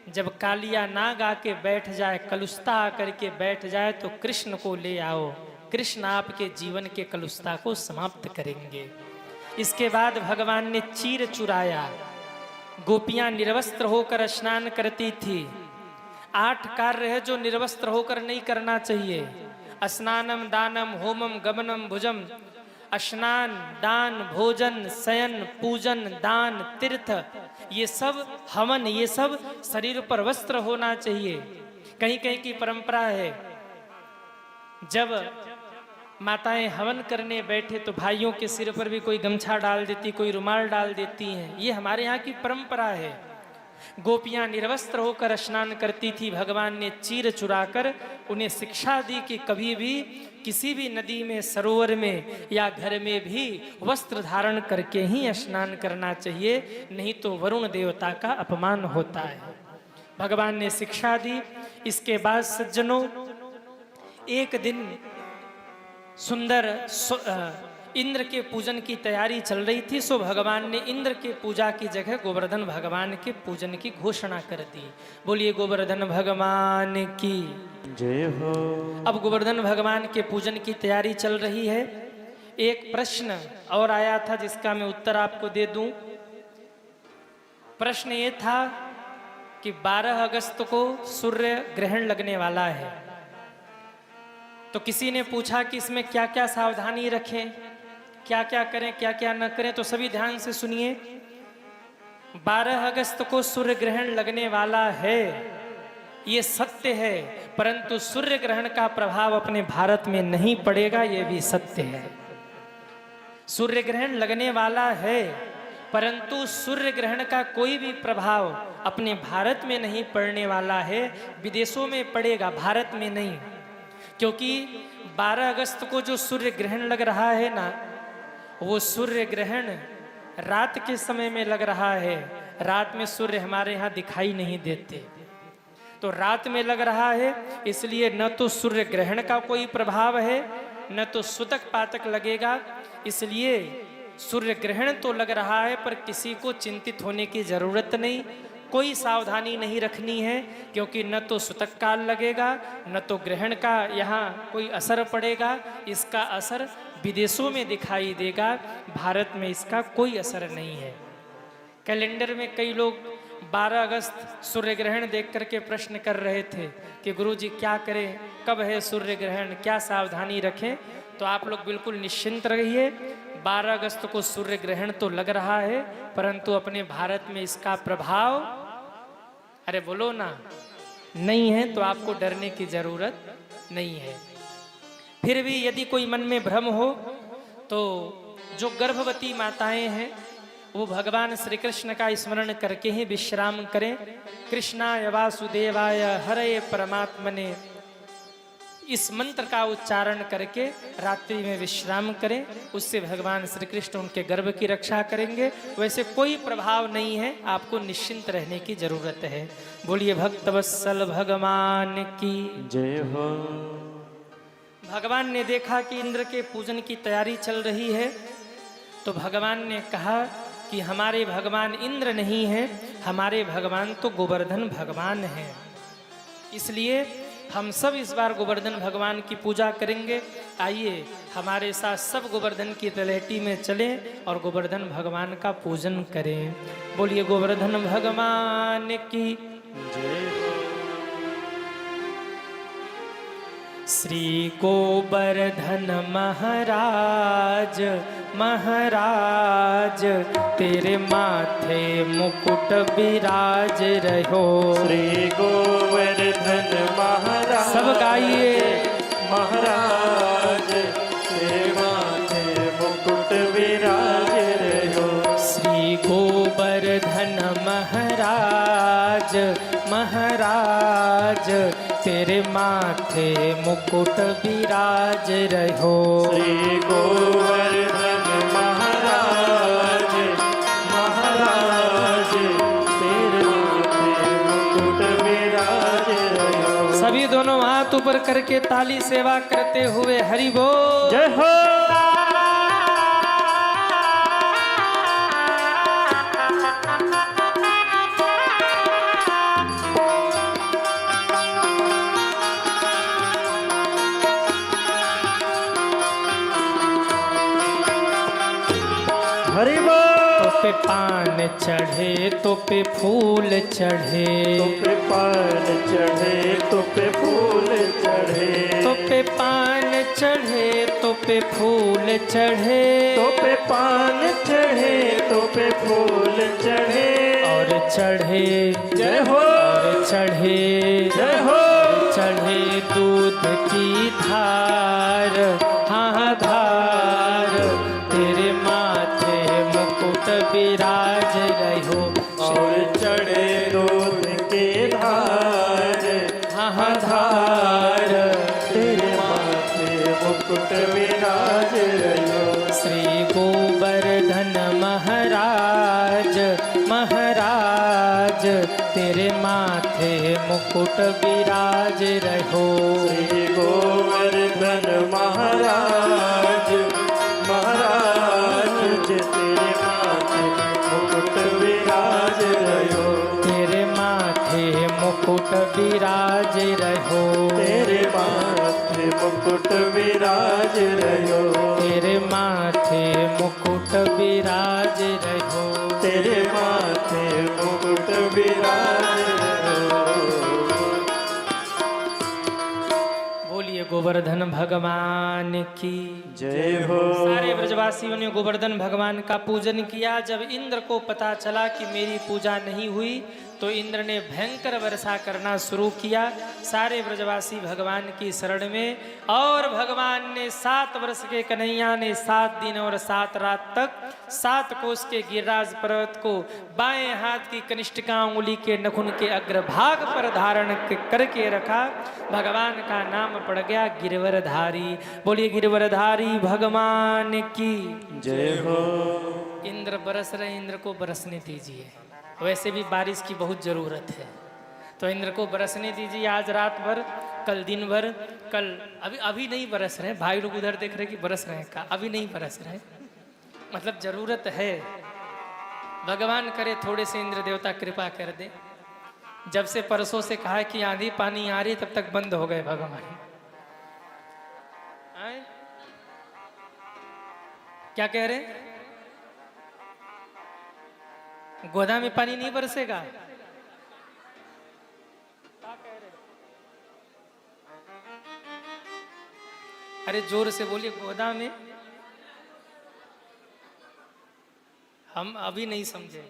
जब कालिया नाग आके बैठ जाए, कलुषता आकर के बैठ जाए, तो कृष्ण को ले आओ। कृष्ण आपके जीवन के कलुषता को समाप्त करेंगे। इसके बाद भगवान ने चीर चुराया। गोपियां निर्वस्त्र होकर स्नान करती थी। 8 कार्य है जो निर्वस्त्र होकर नहीं करना चाहिए। स्नानम दानम होमम गमनम भुजम। स्नान, दान, भोजन, शयन, पूजन, दान, तीर्थ, ये सब हवन, ये सब शरीर पर वस्त्र होना चाहिए। कहीं कहीं की परंपरा है, जब माताएं हवन करने बैठे तो भाइयों के सिर पर भी कोई गमछा डाल देती, कोई रुमाल डाल देती हैं। ये हमारे यहाँ की परंपरा है। गोपियां निर्वस्त्र होकर स्नान करती थी। भगवान ने चीर चुराकर उन्हें शिक्षा दी कि कभी भी किसी भी नदी में, सरोवर में या घर में भी वस्त्र धारण करके ही स्नान करना चाहिए, नहीं तो वरुण देवता का अपमान होता है। भगवान ने शिक्षा दी। इसके बाद सज्जनों, एक दिन सुंदर इंद्र के पूजन की तैयारी चल रही थी। सो भगवान ने इंद्र के पूजा की जगह गोवर्धन भगवान के पूजन की घोषणा कर दी। बोलिए गोवर्धन भगवान की जय हो। अब गोवर्धन भगवान के पूजन की तैयारी चल रही है। एक प्रश्न और आया था जिसका मैं उत्तर आपको दे दूं। प्रश्न ये था कि 12 अगस्त को सूर्य ग्रहण लगने वाला है, तो किसी ने पूछा कि इसमें क्या क्या सावधानी रखें, क्या क्या करें, क्या क्या न करें। तो सभी ध्यान से सुनिए। 12 अगस्त को सूर्य ग्रहण लगने वाला है, ये सत्य है, परंतु सूर्य ग्रहण का प्रभाव अपने भारत में नहीं पड़ेगा, ये भी सत्य है। सूर्य ग्रहण लगने वाला है, परंतु सूर्य ग्रहण का कोई भी प्रभाव अपने भारत में नहीं पड़ने वाला है। विदेशों में पड़ेगा, भारत में नहीं, क्योंकि 12 अगस्त को जो सूर्य ग्रहण लग रहा है ना, वो सूर्य ग्रहण रात के समय में लग रहा है। रात में सूर्य हमारे यहाँ दिखाई नहीं देते, तो रात में लग रहा है, इसलिए न तो सूर्य ग्रहण का कोई प्रभाव है न तो सुतक पातक लगेगा। इसलिए सूर्य ग्रहण तो लग रहा है, पर किसी को चिंतित होने की जरूरत नहीं, कोई सावधानी नहीं रखनी है, क्योंकि न तो सुतक काल लगेगा न तो ग्रहण का यहाँ कोई असर पड़ेगा। इसका असर विदेशों में दिखाई देगा, भारत में इसका कोई असर नहीं है। कैलेंडर में कई लोग 12 अगस्त सूर्य ग्रहण देख करके प्रश्न कर रहे थे कि गुरुजी क्या करें, कब है सूर्य ग्रहण, क्या सावधानी रखें। तो आप लोग बिल्कुल निश्चिंत रहिए, 12 अगस्त को सूर्य ग्रहण तो लग रहा है, परंतु अपने भारत में इसका प्रभाव, अरे बोलो ना, नहीं है, तो आपको डरने की जरूरत नहीं है। फिर भी यदि कोई मन में भ्रम हो तो जो गर्भवती माताएं हैं वो भगवान श्री कृष्ण का स्मरण करके ही विश्राम करें। कृष्णाय वासुदेवाय हरे परमात्मने, इस मंत्र का उच्चारण करके रात्रि में विश्राम करें, उससे भगवान श्री कृष्ण उनके गर्भ की रक्षा करेंगे। वैसे कोई प्रभाव नहीं है, आपको निश्चिंत रहने की जरूरत है। बोलिए भक्तवत्सल भगवान की जय हो। भगवान ने देखा कि इंद्र के पूजन की तैयारी चल रही है, तो भगवान ने कहा कि हमारे भगवान इंद्र नहीं हैं, हमारे भगवान तो गोवर्धन भगवान हैं। इसलिए हम सब इस बार गोवर्धन भगवान की पूजा करेंगे। आइए हमारे साथ सब गोवर्धन की तलहटी में चलें और गोवर्धन भगवान का पूजन करें। बोलिए गोवर्धन भगवान की जय हो। श्री गोवर्धन महाराज महाराज, तेरे माथे मुकुट विराज रहो। श्री गोवर्धन महाराज, सब गाइए। महाराज तेरे माथे मुकुट विराज रहो। श्री गोवर्धन महाराज महाराज, तेरे माथे मुकुट विराज रहो। श्री गोवर्धन महाराज महाराज, तेरे माथे मुकुट विराज रहो। सभी दोनों हाथ ऊपर करके ताली सेवा करते हुए हरि बोल। जय हो। हरि बोल। तो पे पान चढ़े तो पे फूल चढ़े, तो पे पान चढ़े तो पे फूल चढ़े, तो पे पान चढ़े तो पे फूल चढ़े, तो पे पान चढ़े तो पे फूल चढ़े। और चढ़े जय हो। और चढ़े जय हो। चढ़े दूध की धार, हाँ धार, तेरे माथे मुकुट विराज रहो। और चढ़े दूध के धार, हाँ धार, तेरे माथे मुकुट विराज रहो। श्री गोवर्धन महाराज महाराज, तेरे माथे मुकुट विराज रहो। श्री गोवर्धन महाराज महाराज, तेरे माथे मुकुट विराज रहो। तेरे माथे मुकुट विराज रहो। तेरे माथे मुकुट विराज रहो। तेरे माथे मुकुट विराज रहो। तेरे माथे मुकुट विराज रहो। बोलिए गोवर्धन भगवान की जय हो। सारे ब्रजवासियों ने गोवर्धन भगवान का पूजन किया। जब इंद्र को पता चला कि मेरी पूजा नहीं हुई, तो इंद्र ने भयंकर वर्षा करना शुरू किया सारे ब्रजवासी भगवान की शरण में। और भगवान ने 7 वर्ष के कन्हैया ने 7 दिन और 7 रात तक 7 कोस के गिरिराज पर्वत को बाएं हाथ की कनिष्ठिका उंगली के नखुन के अग्रभाग पर धारण करके रखा। भगवान का नाम पड़ गया गिरवरधारी। बोलिए गिरवरधारी भगवान की जय हो। इंद्र बरस रहे, इंद्र को बरसने दीजिए। वैसे भी बारिश की बहुत ज़रूरत है, तो इंद्र को बरसने दीजिए। आज रात भर, कल दिन भर, कल अभी नहीं बरस रहे। भाई लोग उधर देख रहे कि बरस रहे हैं, का अभी नहीं बरस रहे, मतलब ज़रूरत है। भगवान करे थोड़े से इंद्र देवता कृपा कर दे। जब से परसों से कहा कि आंधी पानी आ रही, तब तक बंद हो गए भगवान। आए? क्या कह रहे? गोदा में पानी नहीं बरसेगा? अरे जोर से बोलिए, गोदा में। हम अभी नहीं समझे।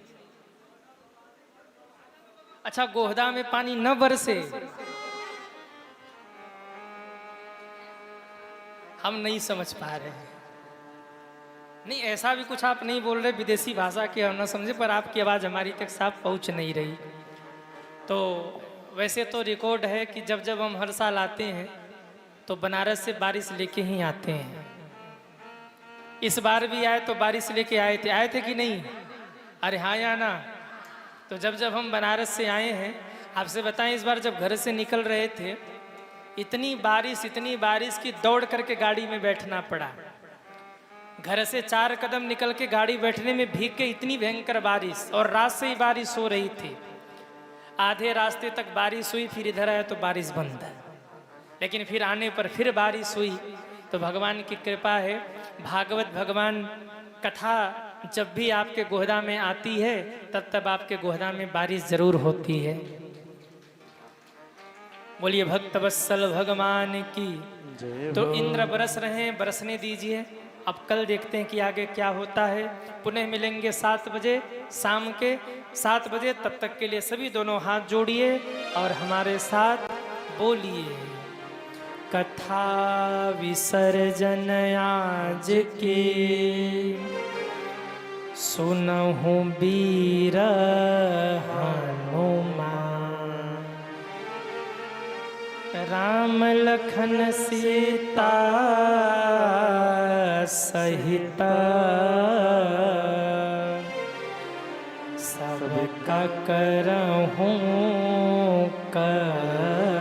अच्छा, गोदा में पानी न बरसे, हम नहीं समझ पा रहे हैं। नहीं, ऐसा भी कुछ आप नहीं बोल रहे विदेशी भाषा की हम ना समझे, पर आपकी आवाज़ हमारी तक साफ पहुंच नहीं रही। तो वैसे तो रिकॉर्ड है कि जब जब हम हर साल आते हैं तो बनारस से बारिश लेके ही आते हैं। इस बार भी आए तो बारिश लेके आए थे कि नहीं? अरे हाँ या ना? तो जब जब हम बनारस से आए हैं, आपसे बताएं, इस बार जब घर से निकल रहे थे, इतनी बारिश की दौड़ करके गाड़ी में बैठना पड़ा। घर से 4 कदम निकल के गाड़ी बैठने में भीग के, इतनी भयंकर बारिश, और रात से ही बारिश हो रही थी। आधे रास्ते तक बारिश हुई, फिर इधर आया तो बारिश बंद है, लेकिन फिर आने पर फिर बारिश हुई। तो भगवान की कृपा है। भागवत भगवान कथा जब भी आपके गोहदा में आती है, तब तब आपके गोहदा में बारिश जरूर होती है। बोलिए भक्त वत्सल भगवान की। तो इंद्र बरस रहे हैं, बरसने दीजिए। अब कल देखते हैं कि आगे क्या होता है। पुनः मिलेंगे 7 बजे, शाम के 7 बजे। तब तक के लिए सभी दोनों हाथ जोड़िए और हमारे साथ बोलिए, कथा विसर्जन आज के सुनहु वीर हनुमान। राम लखन सीता सहित सबका करहूँ कर।